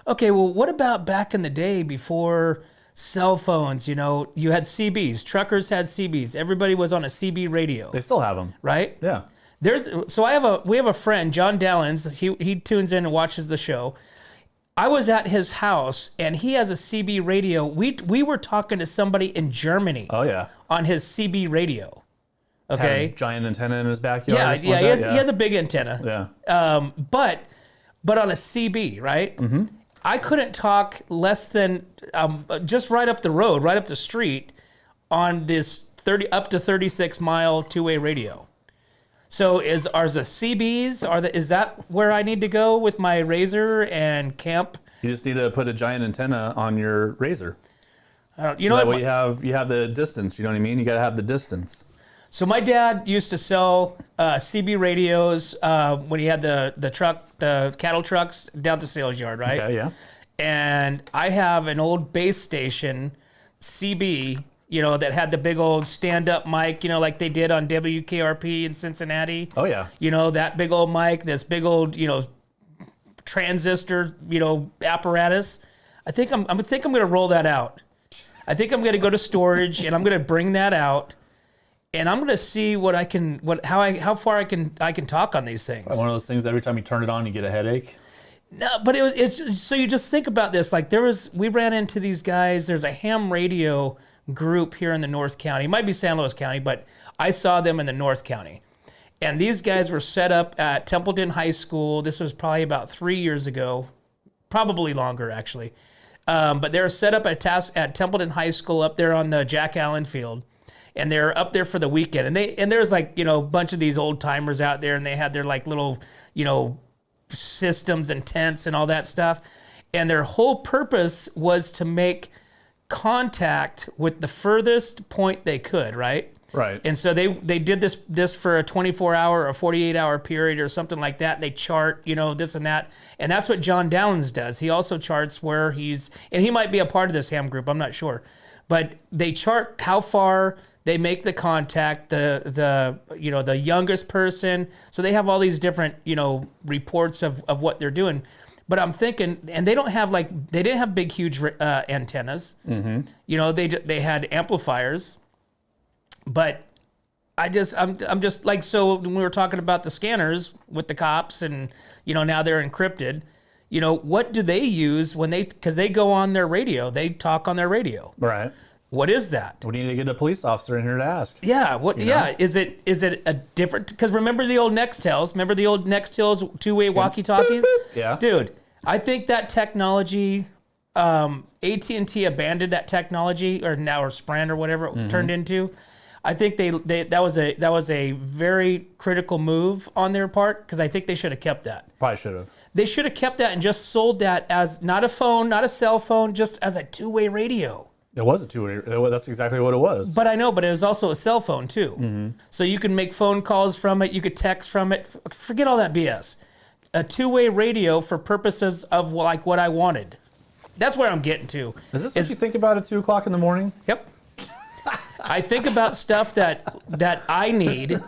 okay, well, what about back in the day before cell phones? You know, you had CBs. Truckers had CBs. Everybody was on a CB radio. They still have them. Right? Yeah. We have a friend, John Dallins. He tunes in and watches the show. I was at his house, and he has a CB radio. We were talking to somebody in Germany. Oh, yeah. On his CB radio. Okay. Had a giant antenna in his backyard. Yeah, he has a big antenna. Yeah. But on a CB, right? Mm-hmm. I couldn't talk less than just right up the road, right up the street, on this up to 36 mile two-way radio. So is the CBs? Is that where I need to go with my Razor and camp? You just need to put a giant antenna on your Razor. You know that what? way you have the distance. You know what I mean? You got to have the distance. So my dad used to sell CB radios when he had the cattle trucks down the sales yard, right? Okay, yeah. And I have an old base station CB, you know, that had the big old stand-up mic, you know, like they did on WKRP in Cincinnati. Oh, yeah. You know, that big old mic, this big old, you know, transistor, you know, apparatus. I think I'm going to roll that out. I think I'm going to go to storage and I'm going to bring that out. And I'm gonna see how far I can talk on these things. One of those things every time you turn it on, you get a headache. No, but it's so you just think about this. Like we ran into these guys. There's a ham radio group here in the North County. It might be San Luis County, but I saw them in the North County. And these guys were set up at Templeton High School. This was probably about 3 years ago, probably longer actually. But they were set up at Templeton High School up there on the Jack Allen Field. And they're up there for the weekend, and there's like, you know, a bunch of these old timers out there, and they had their like little, you know, systems and tents and all that stuff, and their whole purpose was to make contact with the furthest point they could, right? Right. And so they did this for a 24-hour or 48-hour period or something like that. They chart, you know, this and that, and that's what John Downs does. He also charts where and he might be a part of this ham group. I'm not sure. But they chart how far They make the contact, the youngest person. So they have all these different, reports of what they're doing. But I'm thinking, and they didn't have big, huge antennas. Mm-hmm. They had amplifiers. But I'm just like, so when we were talking about the scanners with the cops and, now they're encrypted, what do they use because they go on their radio, they talk on their radio. Right. What is that? We need to get a police officer in here to ask. Yeah. Yeah. Is it a different? Because remember the old Nextels? Remember the old Nextels two-way walkie-talkies? Yeah. Dude, I think that technology, AT&T abandoned that technology, or Sprint or whatever it turned into. I think that was a very critical move on their part, because I think they should have kept that. Probably should have. They should have kept that and just sold that as not a phone, not a cell phone, just as a two-way radio. It was a two-way. That's exactly what it was. But I know, but it was also a cell phone too. Mm-hmm. So you can make phone calls from it. You could text from it. Forget all that BS. A two-way radio for purposes of like what I wanted. That's where I'm getting to. Is this what you think about at 2 o'clock in the morning? Yep. I think about stuff that I need,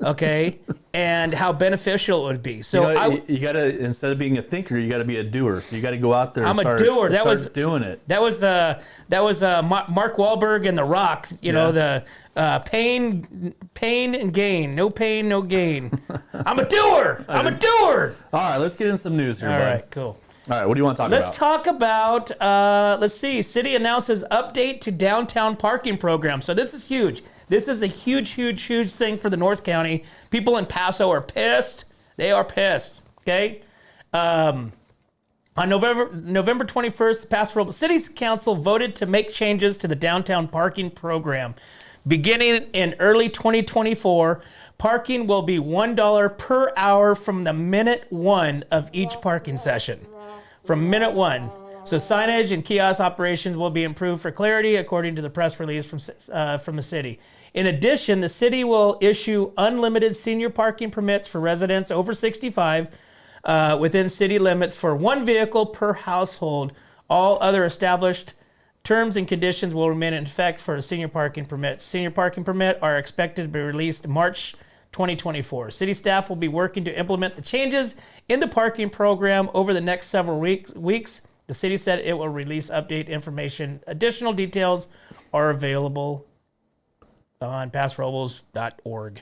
okay, and how beneficial it would be. So you gotta, instead of being a thinker, you gotta be a doer. So you gotta go out there. I'm and a doer. That was doing it. That was Mark Wahlberg and The Rock. The pain and gain. No pain, no gain. I'm a doer. I'm a doer. All right, let's get in some news here. All bud. right, cool. All right, what do you want to talk about? Let's talk about, let's see, city announces update to downtown parking program. So this is huge. This is a huge, huge, huge thing for the North County. People in Paso are pissed. They are pissed, okay? On November 21st, the Paso City Council voted to make changes to the downtown parking program. Beginning in early 2024, parking will be $1 per hour from the minute one of each parking session. From minute one. So signage and kiosk operations will be improved for clarity, according to the press release from the city. In addition, the city will issue unlimited senior parking permits for residents over 65 within city limits for one vehicle per household. All other established terms and conditions will remain in effect for senior parking permits. Senior parking permits are expected to be released March 2024. City staff will be working to implement the changes in the parking program over the next several weeks. The city said it will release update information. Additional details are available on passrobles.org.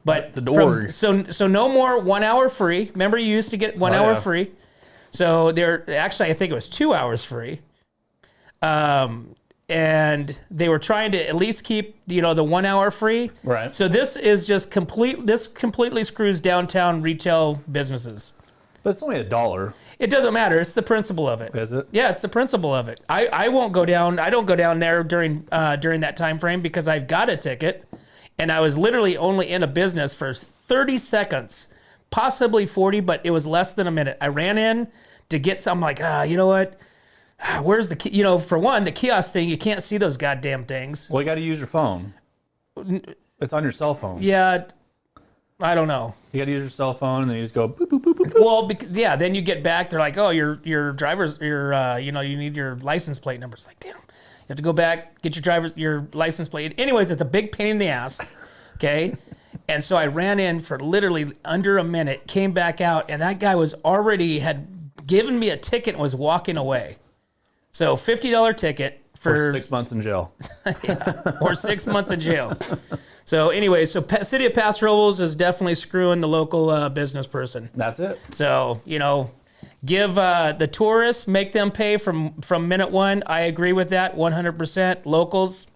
But the org. So no more 1 hour free. Remember, you used to get one hour free. So I think it was 2 hours free. And they were trying to at least keep, the 1 hour free. Right. So this is just completely screws downtown retail businesses. But it's only $1. It doesn't matter. It's the principle of it. Is it? Yeah, it's the principle of it. I won't go down. I don't go down there during that time frame because I've got a ticket, and I was literally only in a business for 30 seconds, possibly 40, but it was less than a minute. I ran in to get some. Like, you know what? Where's the for one, the kiosk thing, you can't see those goddamn things. Well, you got to use your phone. It's on your cell phone. Yeah, I don't know. You got to use your cell phone, and then you just go boop boop boop boop. Well, then you get back. They're like, oh, your driver's, you need your license plate number. It's like, damn, you have to go back, get your license plate. Anyways, it's a big pain in the ass. Okay, and so I ran in for literally under a minute, came back out, and that guy had given me a ticket and was walking away. So $50 ticket for 6 months in jail. Yeah, or 6 months in jail. So anyway, City of Paso Robles is definitely screwing the local business person. That's it. So, give the tourists, make them pay from minute one. I agree with that 100%. Locals,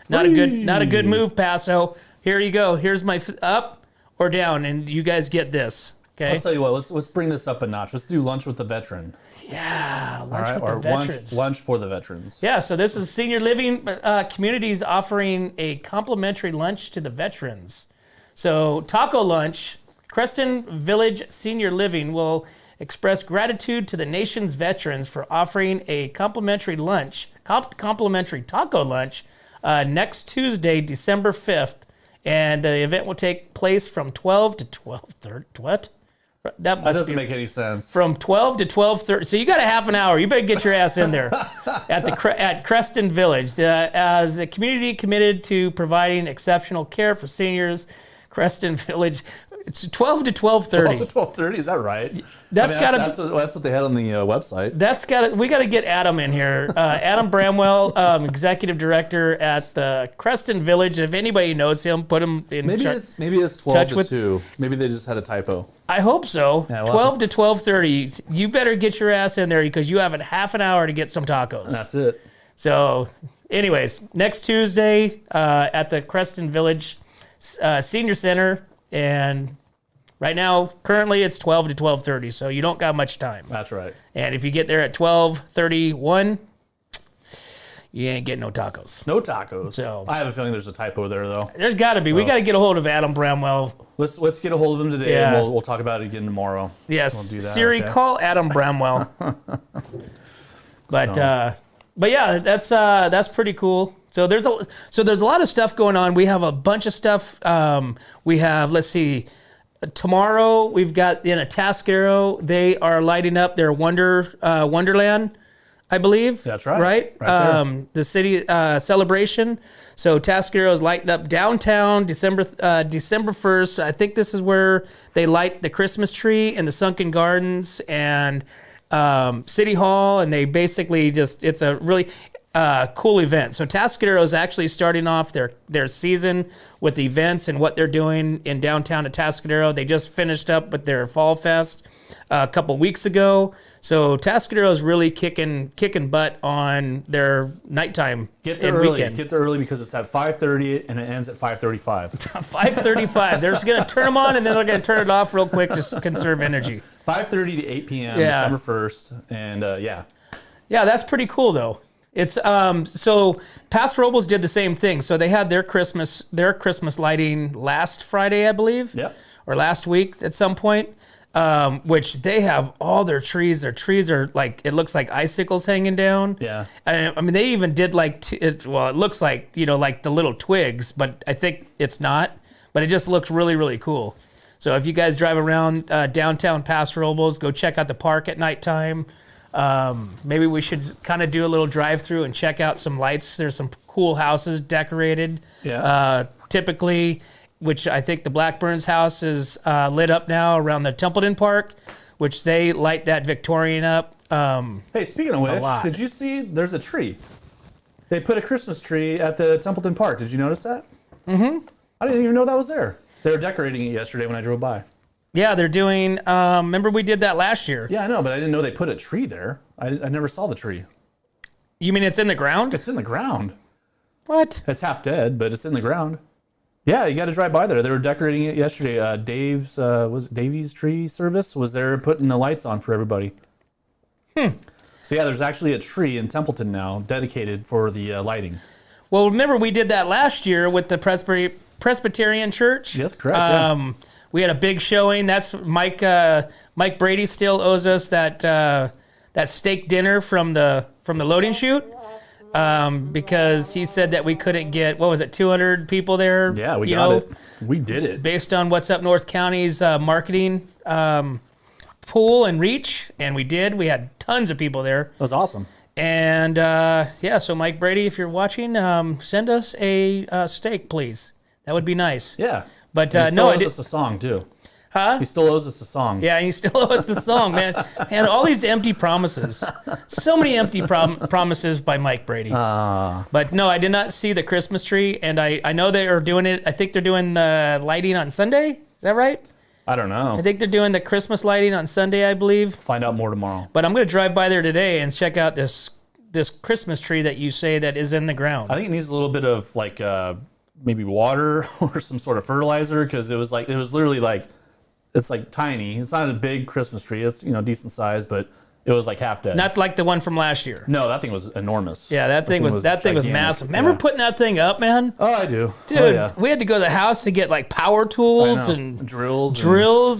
not a good move, Paso. Here you go. Here's my up or down, and you guys get this. Okay. I'll tell you what. Let's bring this up a notch. Let's do lunch with the veteran. Yeah, lunch with the veterans. Lunch for the veterans. Yeah, so this is senior living communities offering a complimentary lunch to the veterans. So taco lunch, Creston Village Senior Living will express gratitude to the nation's veterans for offering a complimentary taco lunch next Tuesday, December 5th. And the event will take place from 12 to 12:30. What? That That doesn't make any sense. from 12 to 12:30. So you got a half an hour. You better get your ass in there at Creston Village. As a community committed to providing exceptional care for seniors, Creston Village. It's 12 to 12:30. 12:30, is that right? That's gotta. That's what they had on the website. We got to get Adam in here. Adam Bramwell, executive director at the Creston Village. If anybody knows him, put him in. Maybe it's 12 to 2. Maybe they just had a typo. I hope so. Yeah, well, 12 to 12:30. You better get your ass in there because you have a half an hour to get some tacos. That's it. So, anyways, next Tuesday at the Creston Village Senior Center, and right now, currently, it's 12 to 12:30. So you don't got much time. That's right. And if you get there at 12:31, you ain't getting no tacos. No tacos. So I have a feeling there's a typo there, though. there's got to be. We got to get a hold of Adam Bramwell. Let's get a hold of him today, Yeah. and we'll talk about it again tomorrow. Yes, We'll do that, Siri, okay? call Adam Bramwell. But yeah, that's pretty cool. So there's a lot of stuff going on. We have a bunch of stuff. We have, let's see, tomorrow we've got in Atascadero, they are lighting up their Wonderland, I believe. That's right. Right Right the city celebration. So Atascadero is lighting up downtown December 1st. I think this is where they light the Christmas tree in the Sunken Gardens and City Hall, and they basically it's a really cool event. So Atascadero is actually starting off their season with events and what they're doing in downtown Atascadero. They just finished up with their Fall Fest a couple weeks ago. So Atascadero is really kicking butt on their nighttime Get there and early. weekend. Get there early because it's at 5:30 and it ends at 5:35. 5:35. They're just gonna turn them on and then they're gonna turn it off real quick to conserve energy. 5:30 to 8 p.m. Yeah. December 1st, and yeah. Yeah, that's pretty cool though. It's so Paso Robles did the same thing. So they had their Christmas lighting last Friday, I believe. Yep. Or last week at some point. Which they have all their trees. Their trees are like, it looks like icicles hanging down. Yeah. I mean, they even did like, it looks like, like the little twigs, but I think it's not. But it just looks really, really cool. So if you guys drive around downtown Paso Robles, go check out the park at nighttime. Maybe we should kind of do a little drive-through and check out some lights. There's some cool houses decorated. Yeah. Typically, which I think the Blackburn's house is lit up now around the Templeton Park, which they light that Victorian up. Hey, speaking of which, lot. did you see there's a tree? They put a Christmas tree at the Templeton Park. Did you notice that? Mm-hmm. I didn't even know that was there. They were decorating it yesterday when I drove by. Yeah, they're doing, remember we did that last year. Yeah, I know, but I didn't know they put a tree there. I never saw the tree. You mean it's in the ground? It's in the ground. What? It's half dead, but it's in the ground. Yeah, you got to drive by there. They were decorating it yesterday. Davy's Tree Service was there putting the lights on for everybody. So yeah, there's actually a tree in Templeton now dedicated for the lighting. Well, remember we did that last year with the Presbyterian Church? Yes, correct. Yeah. We had a big showing. That's Mike Brady still owes us that steak dinner from the loading chute. Because he said that we couldn't get, 200 people there? Yeah, we got it. We did it. Based on What's Up North County's marketing pool and reach, and we did. We had tons of people there. That was awesome. And so Mike Brady, if you're watching, send us a steak, please. That would be nice. Yeah. But He still no, I owes did. us a song too. Huh? He still owes us a song. Yeah, and you still owe us the song, man. And all these empty promises. So many empty promises by Mike Brady. But no, I did not see the Christmas tree, and I know they are doing it. I think they're doing the lighting on Sunday. Is that right? I don't know. I think they're doing the Christmas lighting on Sunday, I believe. Find out more tomorrow. But I'm going to drive by there today and check out this Christmas tree that you say that is in the ground. I think it needs a little bit of like maybe water or some sort of fertilizer because it was literally like. It's like tiny. It's not a big Christmas tree. It's decent size, but it was like half dead. Not like the one from last year. No, that thing was enormous. Yeah, that thing was gigantic. massive. Remember Yeah. putting that thing up, man? Oh, I do. Dude, Oh, yeah. we had to go to the house to get like power tools I know. and drills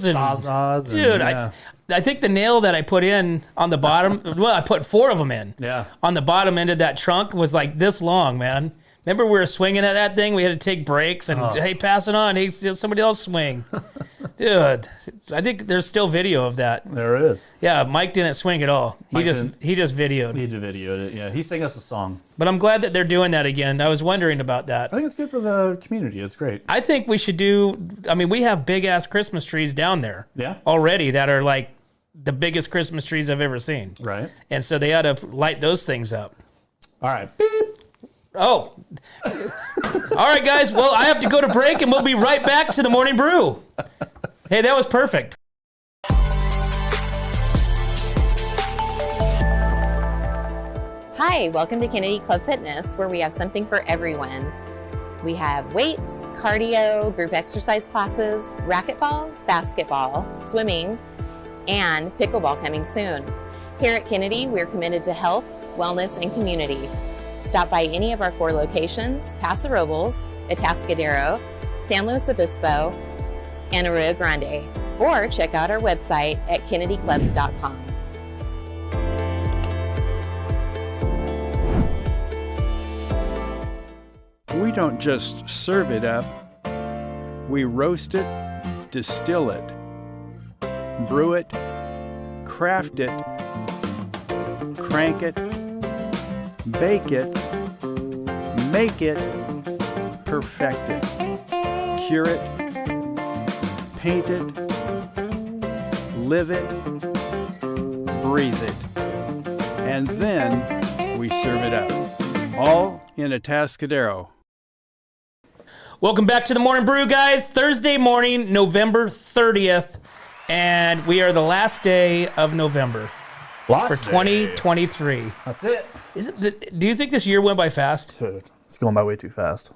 and sawzalls. Dude, yeah. I think the nail that I put in on the bottom, I put 4 of them in. Yeah. On the bottom end of that trunk was like this long, man. Remember we were swinging at that thing? We had to take breaks and, hey, pass it on. Hey, somebody else swing. Dude, I think there's still video of that. There is. Yeah, Mike didn't swing at all. He just videoed. He just videoed it. Yeah, he sang us a song. But I'm glad that they're doing that again. I was wondering about that. I think it's good for the community. It's great. I think we should we have big ass Christmas trees down there. Yeah. Already that are like the biggest Christmas trees I've ever seen. Right. And so they ought to light those things up. All right. Oh. All right, guys. Well, I have to go to break and we'll be right back to the Morning Brew. Hey, that was perfect. Hi, welcome to Kennedy Club Fitness, where we have something for everyone. We have weights, cardio, group exercise classes, racquetball, basketball, swimming, and pickleball coming soon. Here at Kennedy, we're committed to health, wellness, and community. Stop by any of our 4 locations, Paso Robles, Atascadero, San Luis Obispo, and Arroyo Grande, or check out our website at kennedyclubs.com. We don't just serve it up, we roast it, distill it, brew it, craft it, crank it, bake it, make it, perfect it, cure it, paint it, live it, breathe it, and then we serve it up, all in Atascadero. Welcome back to the Morning Brew, guys. Thursday morning, November 30th, and we are the last day of November for 2023. That's it. Do you think this year went by fast? Dude, it's going by way too fast.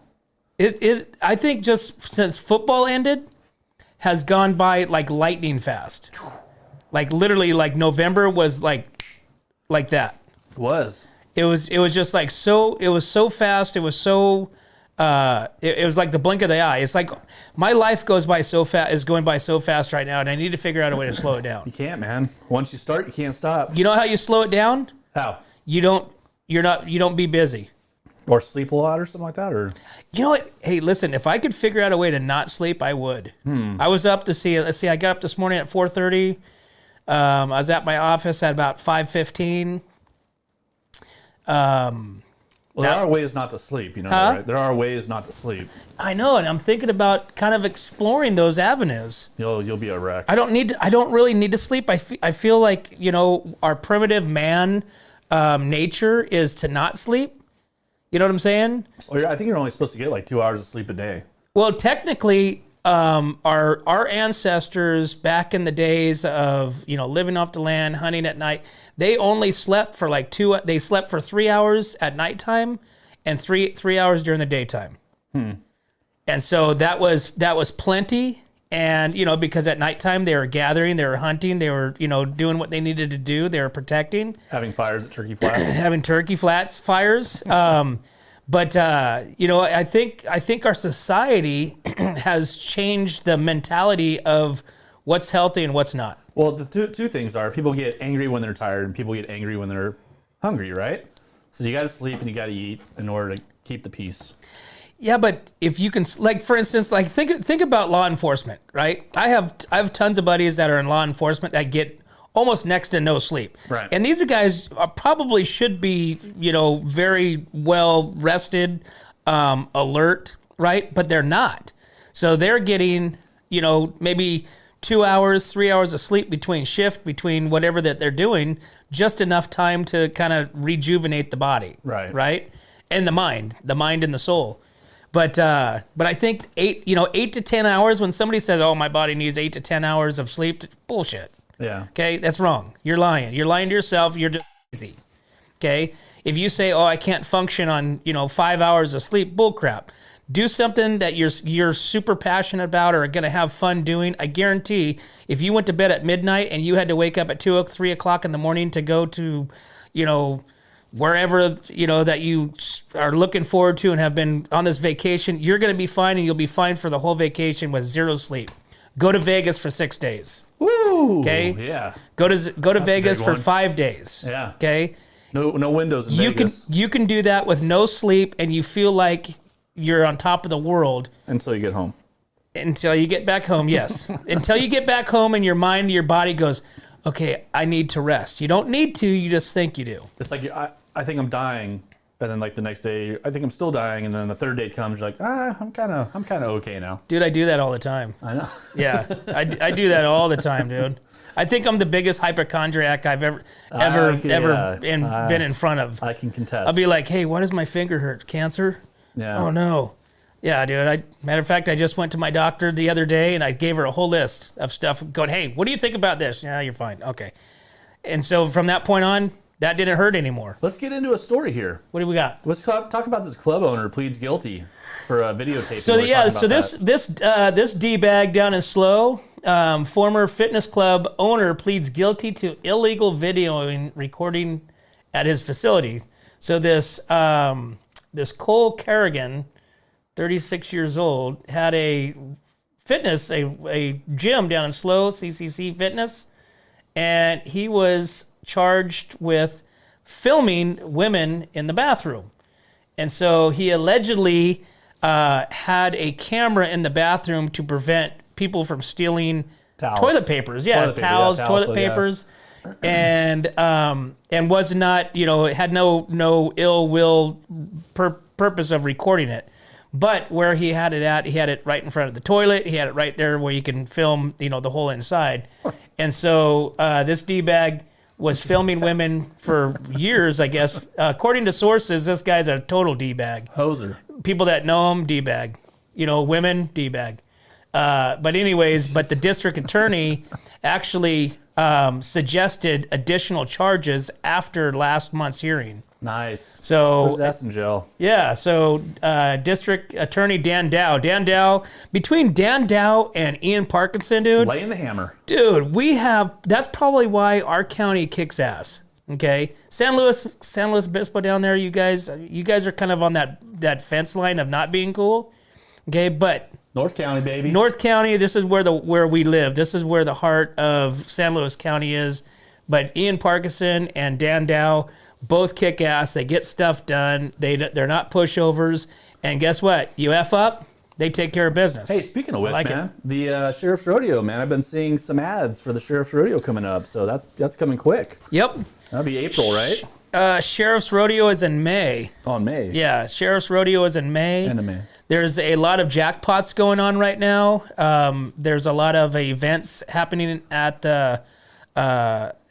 I think just since football ended, has gone by like lightning fast. Like literally, like November was like that. It was. It was just like so. It was so fast. It was so. It was like the blink of the eye. It's like my life goes by so fast. Is going by so fast right now, and I need to figure out a way to slow it down. You can't, man. Once you start, you can't stop. You know how you slow it down? How? You don't be busy. Or sleep a lot or something like that, or You know what? Hey, listen, if I could figure out a way to not sleep, I would. I was up to see, I got up this morning at 4:30. I was at my office at about 5:15. there are ways not to sleep, you know, that, right? There are ways not to sleep. I know, and I'm thinking about kind of exploring those avenues. You'll be a wreck. I don't really need to sleep. I feel like, our primitive man nature is to not sleep. You know what I'm saying? Well, I think you're only supposed to get like 2 hours of sleep a day. Well, technically, our ancestors back in the days of living off the land, hunting at night, they only slept for They slept for 3 hours at nighttime, and three hours during the daytime. And so that was plenty. And because at nighttime they were gathering, they were hunting, they were doing what they needed to do, they were protecting, Having fires at Turkey Flats. having turkey flats fires. But I think our society has changed the mentality of what's healthy and what's not. Well, the two things are people get angry when they're tired and people get angry when they're hungry, right? So you got to sleep and you got to eat in order to keep the peace. Yeah, but if you can, for instance, think about law enforcement, right? I have tons of buddies that are in law enforcement that get almost next to no sleep. Right. And these are guys probably should be, very well rested, alert, right? But they're not. So they're getting, maybe 2 hours, 3 hours of sleep between whatever that they're doing, just enough time to kind of rejuvenate the body. Right. Right. And the mind and the soul. But I think 8 to 10 hours, when somebody says, oh, my body needs 8 to 10 hours of sleep, bullshit. Yeah. Okay, that's wrong. You're lying. You're lying to yourself. You're just lazy. Okay? If you say, oh, I can't function on, 5 hours of sleep, bullcrap. Do something that you're super passionate about or are going to have fun doing. I guarantee if you went to bed at midnight and you had to wake up at 2 or 3 o'clock in the morning to go to, wherever, that you are looking forward to and have been on this vacation, you're going to be fine, and you'll be fine for the whole vacation with zero sleep. Go to Vegas for 6 days. Woo! Okay? Yeah. Go to Vegas for 5 days. Yeah. Okay? No windows in You Vegas you can do that with no sleep, and you feel like you're on top of the world until you get home. until you get back home. Yes, until you get back home, and your mind, your body goes, okay, I need to rest. You don't need to. You just think you do. It's like I think I'm dying, and then like the next day I think I'm still dying, and then the third day comes, you're like, I'm kind of okay now. Dude, I do that all the time. I know. Yeah, I do that all the time, dude. I think I'm the biggest hypochondriac I've ever been in front of. I can contest. I'll be like, hey, why does my finger hurt? Cancer? Yeah. Oh no. Yeah, dude. Matter of fact, I just went to my doctor the other day and I gave her a whole list of stuff going, hey, what do you think about this? Yeah, you're fine. Okay. And so from that point on, that didn't hurt anymore. Let's get into a story here. What do we got? Let's talk about this club owner pleads guilty for videotaping. So this D-bag down in Slow, former fitness club owner pleads guilty to illegal videoing recording at his facility. So this Cole Kerrigan, 36 years old, had a gym down in Slow, CCC Fitness, and he was charged with filming women in the bathroom. And so he allegedly had a camera in the bathroom to prevent people from stealing toilet papers. Yeah, toilet papers. And was not, had no ill will purpose of recording it. But where he had it at, he had it right in front of the toilet. He had it right there where you can film, the whole inside. And so this D-bag was filming women for years, I guess. According to sources, this guy's a total D-bag. Hoser. People that know him, D-bag. Women, D-bag. But the district attorney actually suggested additional charges after last month's hearing. Nice. So put his ass in jail. Yeah. So District Attorney Dan Dow, between Dan Dow and Ian Parkinson, dude. Laying the hammer. Dude, that's probably why our county kicks ass. Okay, San Luis Obispo down there, you guys are kind of on that fence line of not being cool. Okay, but North County, baby. North County, this is where we live. This is where the heart of San Luis County is. But Ian Parkinson and Dan Dow both kick ass. They get stuff done. They're not pushovers. And guess what? You F up, they take care of business. Hey, speaking of which, man, the Sheriff's Rodeo, man, I've been seeing some ads for the Sheriff's Rodeo coming up. So that's coming quick. Yep. That'll be April, right? Sheriff's Rodeo is in May. Oh, in May. Yeah, Sheriff's Rodeo is in May. End of May. There's a lot of jackpots going on right now. There's a lot of events happening at the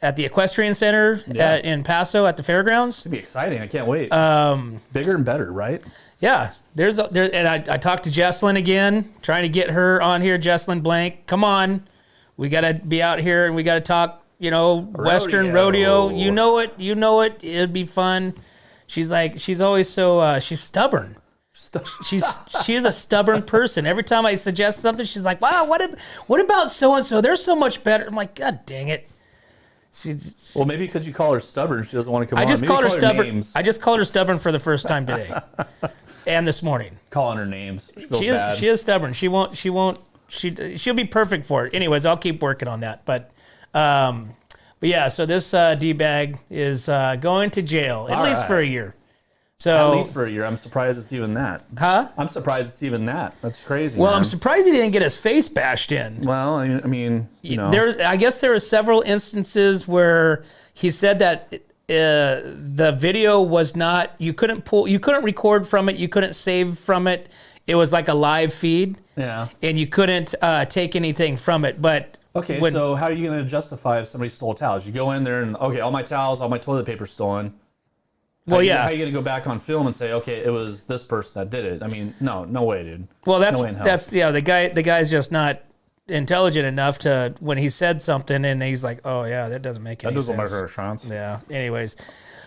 Equestrian Center in Paso at the fairgrounds. It's gonna be exciting. I can't wait. Bigger and better, right? Yeah. And I talked to Jesslyn again, trying to get her on here. Jesslyn Blank, come on, we gotta be out here and we gotta talk. Western rodeo. You know it. It'd be fun. She's always so she's stubborn. She is a stubborn person. Every time I suggest something, she's like, "Wow, what about so and so? They're so much better." I'm like, "God dang it!" Well, maybe because you call her stubborn, she doesn't want to come on. I just called her stubborn. Names. I just called her stubborn for the first time today, and this morning. Calling her names. She feels bad. She is stubborn. She'll be perfect for it. Anyways, I'll keep working on that. But yeah. So this D-bag is going to jail at least for a year. So at least for a year. I'm surprised it's even that. Huh? I'm surprised it's even that. That's crazy. Well, man. I'm surprised he didn't get his face bashed in. Well, I mean, I guess there were several instances where he said that the video was not. You couldn't record from it. You couldn't save from it. It was like a live feed. Yeah. And you couldn't take anything from it. But okay, so how are you going to justify if somebody stole towels? You go in there and okay, all my towels, all my toilet paper stolen. How are you going to go back on film and say, okay, it was this person that did it? I mean, no way, dude. Well, the guy's just not intelligent enough to when he said something and he's like, oh yeah, that doesn't make any sense. That doesn't make sense. Yeah. Anyways,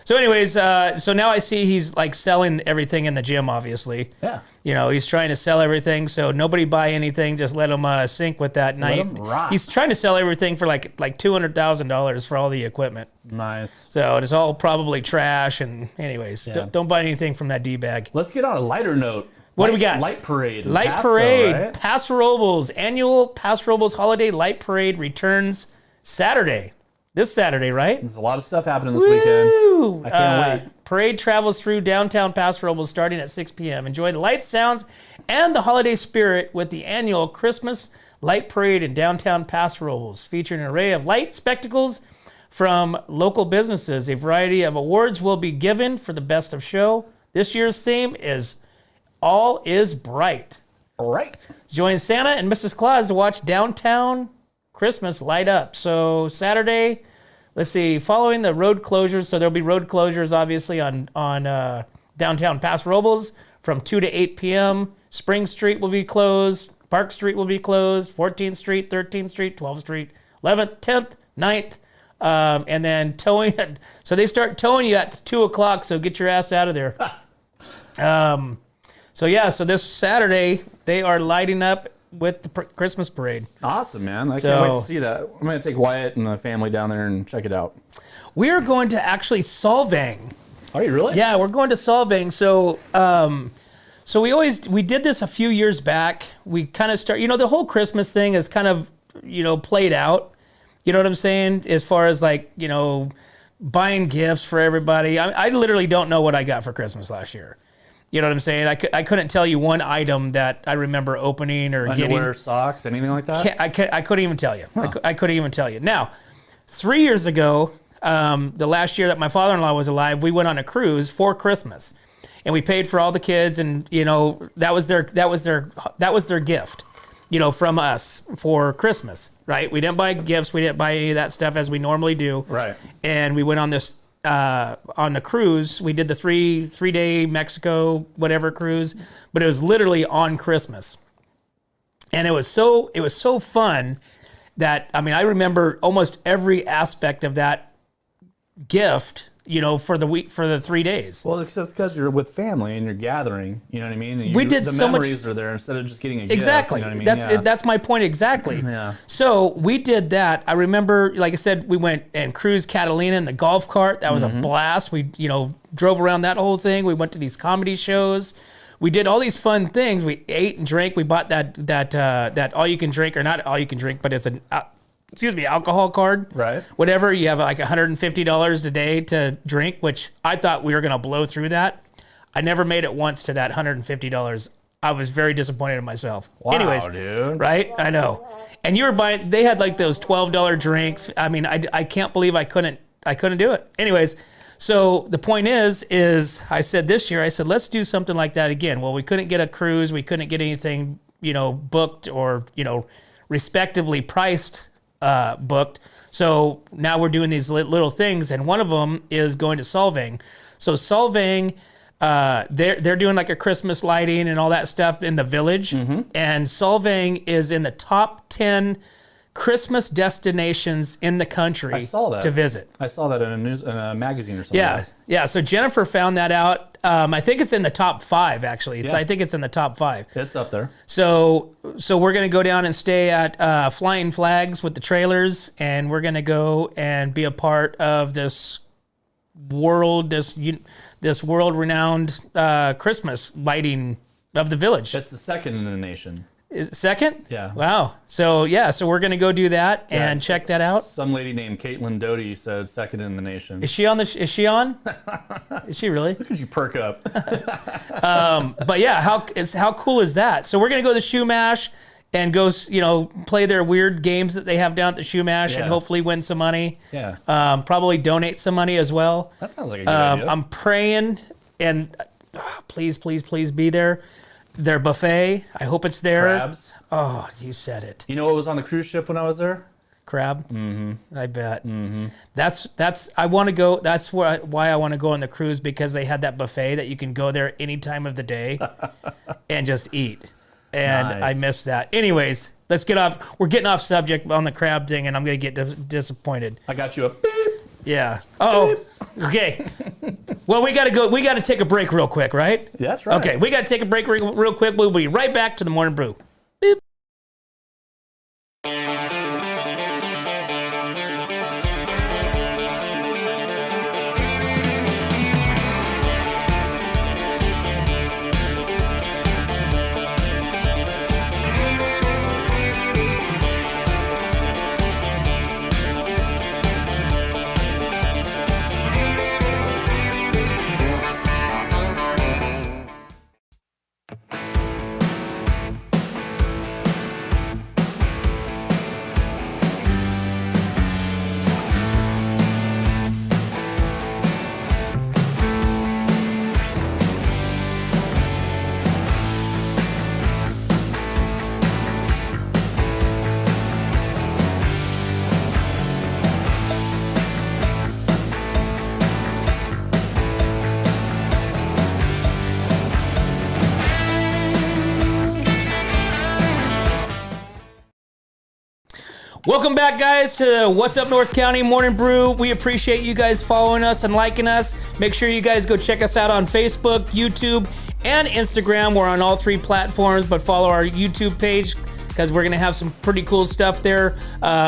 so now I see he's like selling everything in the gym. Obviously. Yeah. He's trying to sell everything, so nobody buy anything. Just let him sink with that. Let him rock. He's trying to sell everything for like $200,000 for all the equipment. Nice. So it's all probably trash. And anyways, don't buy anything from that D-bag. Let's get on a lighter note. What do we got? Light Parade. Right? Paso Robles. Annual Paso Robles Holiday Light Parade returns Saturday. This Saturday, right? There's a lot of stuff happening this weekend. Woo! I can't wait. Parade travels through downtown Paso Robles starting at 6 p.m. Enjoy the lights, sounds, and the holiday spirit with the annual Christmas Light Parade in downtown Paso Robles, featuring an array of light spectacles from local businesses. A variety of awards will be given for the best of show. This year's theme is All is Bright. All right. Join Santa and Mrs. Claus to watch downtown Christmas light up. So Saturday, let's see, following the road closures, so there'll be road closures obviously on downtown Paso Robles from 2 to 8 p.m. Spring Street will be closed. Park Street will be closed. 14th Street, 13th Street, 12th Street, 11th, 10th, 9th. And then towing. So they start towing you at 2 o'clock, so get your ass out of there. So this Saturday, they are lighting up with the Christmas parade. Awesome, man. I can't wait to see that. I'm going to take Wyatt and the family down there and check it out. We are going to actually Solvang. Are you really? Yeah, we're going to Solvang. So we did this a few years back. We kind of the whole Christmas thing is kind of, played out. You know what I'm saying? As far as buying gifts for everybody. I literally don't know what I got for Christmas last year. You know what I'm saying? I couldn't tell you one item that I remember opening or getting. Underwear, socks, anything like that? I couldn't even tell you. Huh. I couldn't even tell you. Now, 3 years ago, the last year that my father-in-law was alive, we went on a cruise for Christmas, and we paid for all the kids, and that was their gift, from us for Christmas, right? We didn't buy gifts, we didn't buy any of that stuff as we normally do, right? And we went on this. On the cruise, we did the three-day Mexico whatever cruise, but it was literally on Christmas, and it was so fun that I remember almost every aspect of that gift, for the 3 days. Well, it's because you're with family and you're gathering, you know what I mean? And we did the so memories are there instead of just getting a exactly. gift. You know what I mean? That's my point exactly. Yeah. So we did that. I remember, like I said, we went and cruised Catalina in the golf cart. That was a blast. We drove around that whole thing. We went to these comedy shows. We did all these fun things. We ate and drank. We bought that all you can drink, or not all you can drink, but it's an alcohol card. Right. Whatever. You have like $150 a day to drink, which I thought we were going to blow through that. I never made it once to that $150. I was very disappointed in myself. Wow, anyways, dude. Right? I know. And you were buying, they had like those $12 drinks. I can't believe I couldn't do it. Anyways, so the point is I said this year, let's do something like that again. Well, we couldn't get a cruise. We couldn't get anything, booked or, respectively priced booked. So now we're doing these little things, and one of them is going to Solvang. So Solvang, they're doing like a Christmas lighting and all that stuff in the village, and Solvang is in the top 10 Christmas destinations in the country. I saw that. To visit. I saw that in a magazine or something. Yeah. So Jennifer found that out. I think it's in the top 5 actually. I think it's in the top 5. It's up there. So we're gonna go down and stay at Flying Flags with the trailers, and we're gonna go and be a part of this world renowned Christmas lighting of the village. That's the second in the nation. Is it second? Yeah. Wow. So we're gonna go do that and check that out. Some lady named Caitlin Doty said second in the nation. Is she on? Is she really? Look at you perk up. But yeah, how cool is that? So we're gonna go to Shoe Mash and go, play their weird games that they have down at the Shoe Mash, and hopefully win some money. Yeah. Probably donate some money as well. That sounds like a good idea. I'm praying, and please be there. Their buffet, I hope it's there. Crabs. Oh, you said it. You know what was on the cruise ship when I was there? Crab. Mm-hmm. I bet. Mm-hmm. That's. I want to go. That's why I want to go on the cruise, because they had that buffet that you can go there any time of the day and just eat. And Nice. I missed that. Anyways, let's get off. We're getting off subject on the crab thing, and I'm gonna get disappointed. I got you a beep. Yeah. Oh. Okay. Well, we gotta go. We gotta take a break real quick, right? Yeah, that's right. Okay. We gotta take a break real quick. We'll be right back to the Morning Brew. Boop. Welcome back, guys, to What's Up North County Morning Brew. We appreciate you guys following us and liking us. Make sure you guys go check us out on Facebook, YouTube, and Instagram. We're on all 3 platforms, but follow our YouTube page because we're going to have some pretty cool stuff there.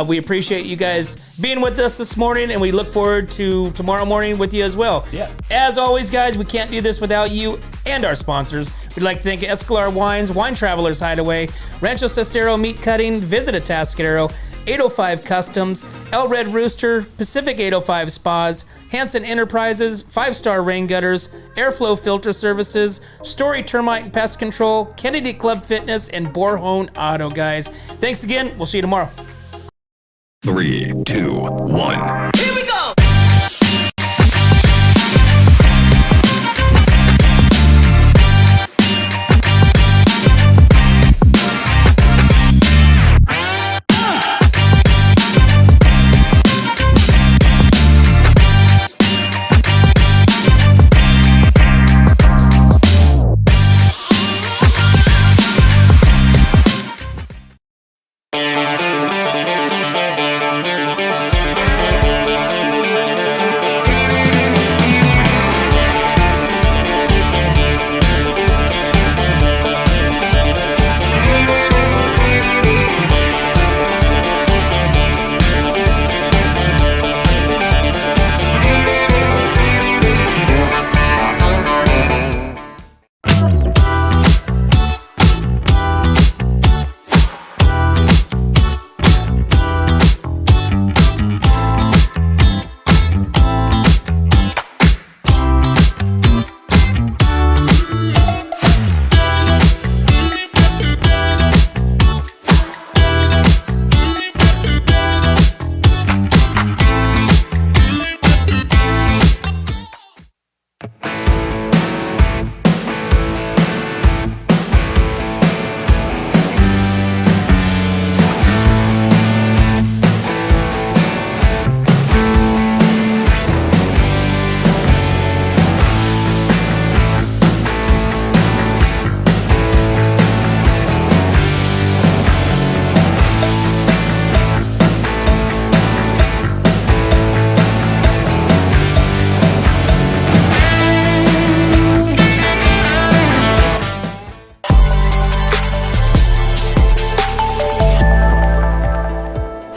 We appreciate you guys being with us this morning, and we look forward to tomorrow morning with you as well. Yeah. As always, guys, we can't do this without you and our sponsors. We'd like to thank Escalar Wines, Wine Travelers Hideaway, Rancho Sestero Meat Cutting, Visit Atascadero, 805 Customs, El Red Rooster, Pacific 805 Spas, Hanson Enterprises, 5-Star Rain Gutters, Airflow Filter Services, Story Termite and Pest Control, Kennedy Club Fitness, and Borhone Auto, guys. Thanks again. We'll see you tomorrow. 3, 2, 1. Here we go!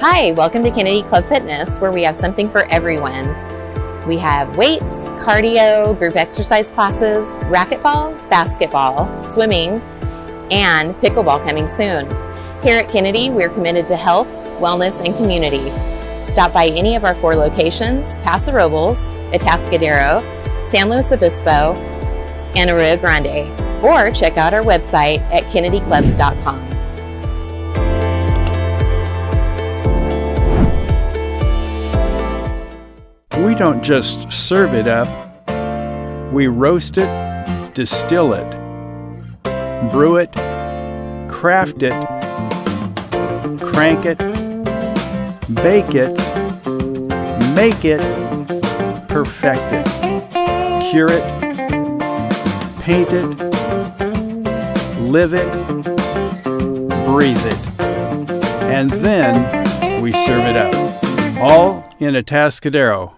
Hi, welcome to Kennedy Club Fitness, where we have something for everyone. We have weights, cardio, group exercise classes, racquetball, basketball, swimming, and pickleball coming soon. Here at Kennedy, we're committed to health, wellness, and community. Stop by any of our 4 locations: Paso Robles, Atascadero, San Luis Obispo, and Arroyo Grande, or check out our website at kennedyclubs.com. We don't just serve it up, we roast it, distill it, brew it, craft it, crank it, bake it, make it, perfect it, cure it, paint it, live it, breathe it, and then we serve it up, all in Atascadero.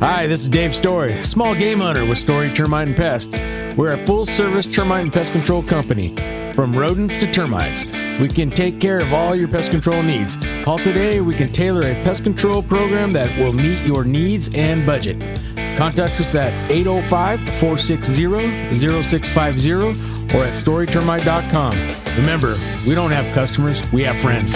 Hi, this is Dave Story, small game hunter with Story Termite and Pest. We're a full-service termite and pest control company. From rodents to termites, we can take care of all your pest control needs. Call today, we can tailor a pest control program that will meet your needs and budget. Contact us at 805-460-0650 or at storytermite.com. Remember, we don't have customers, we have friends.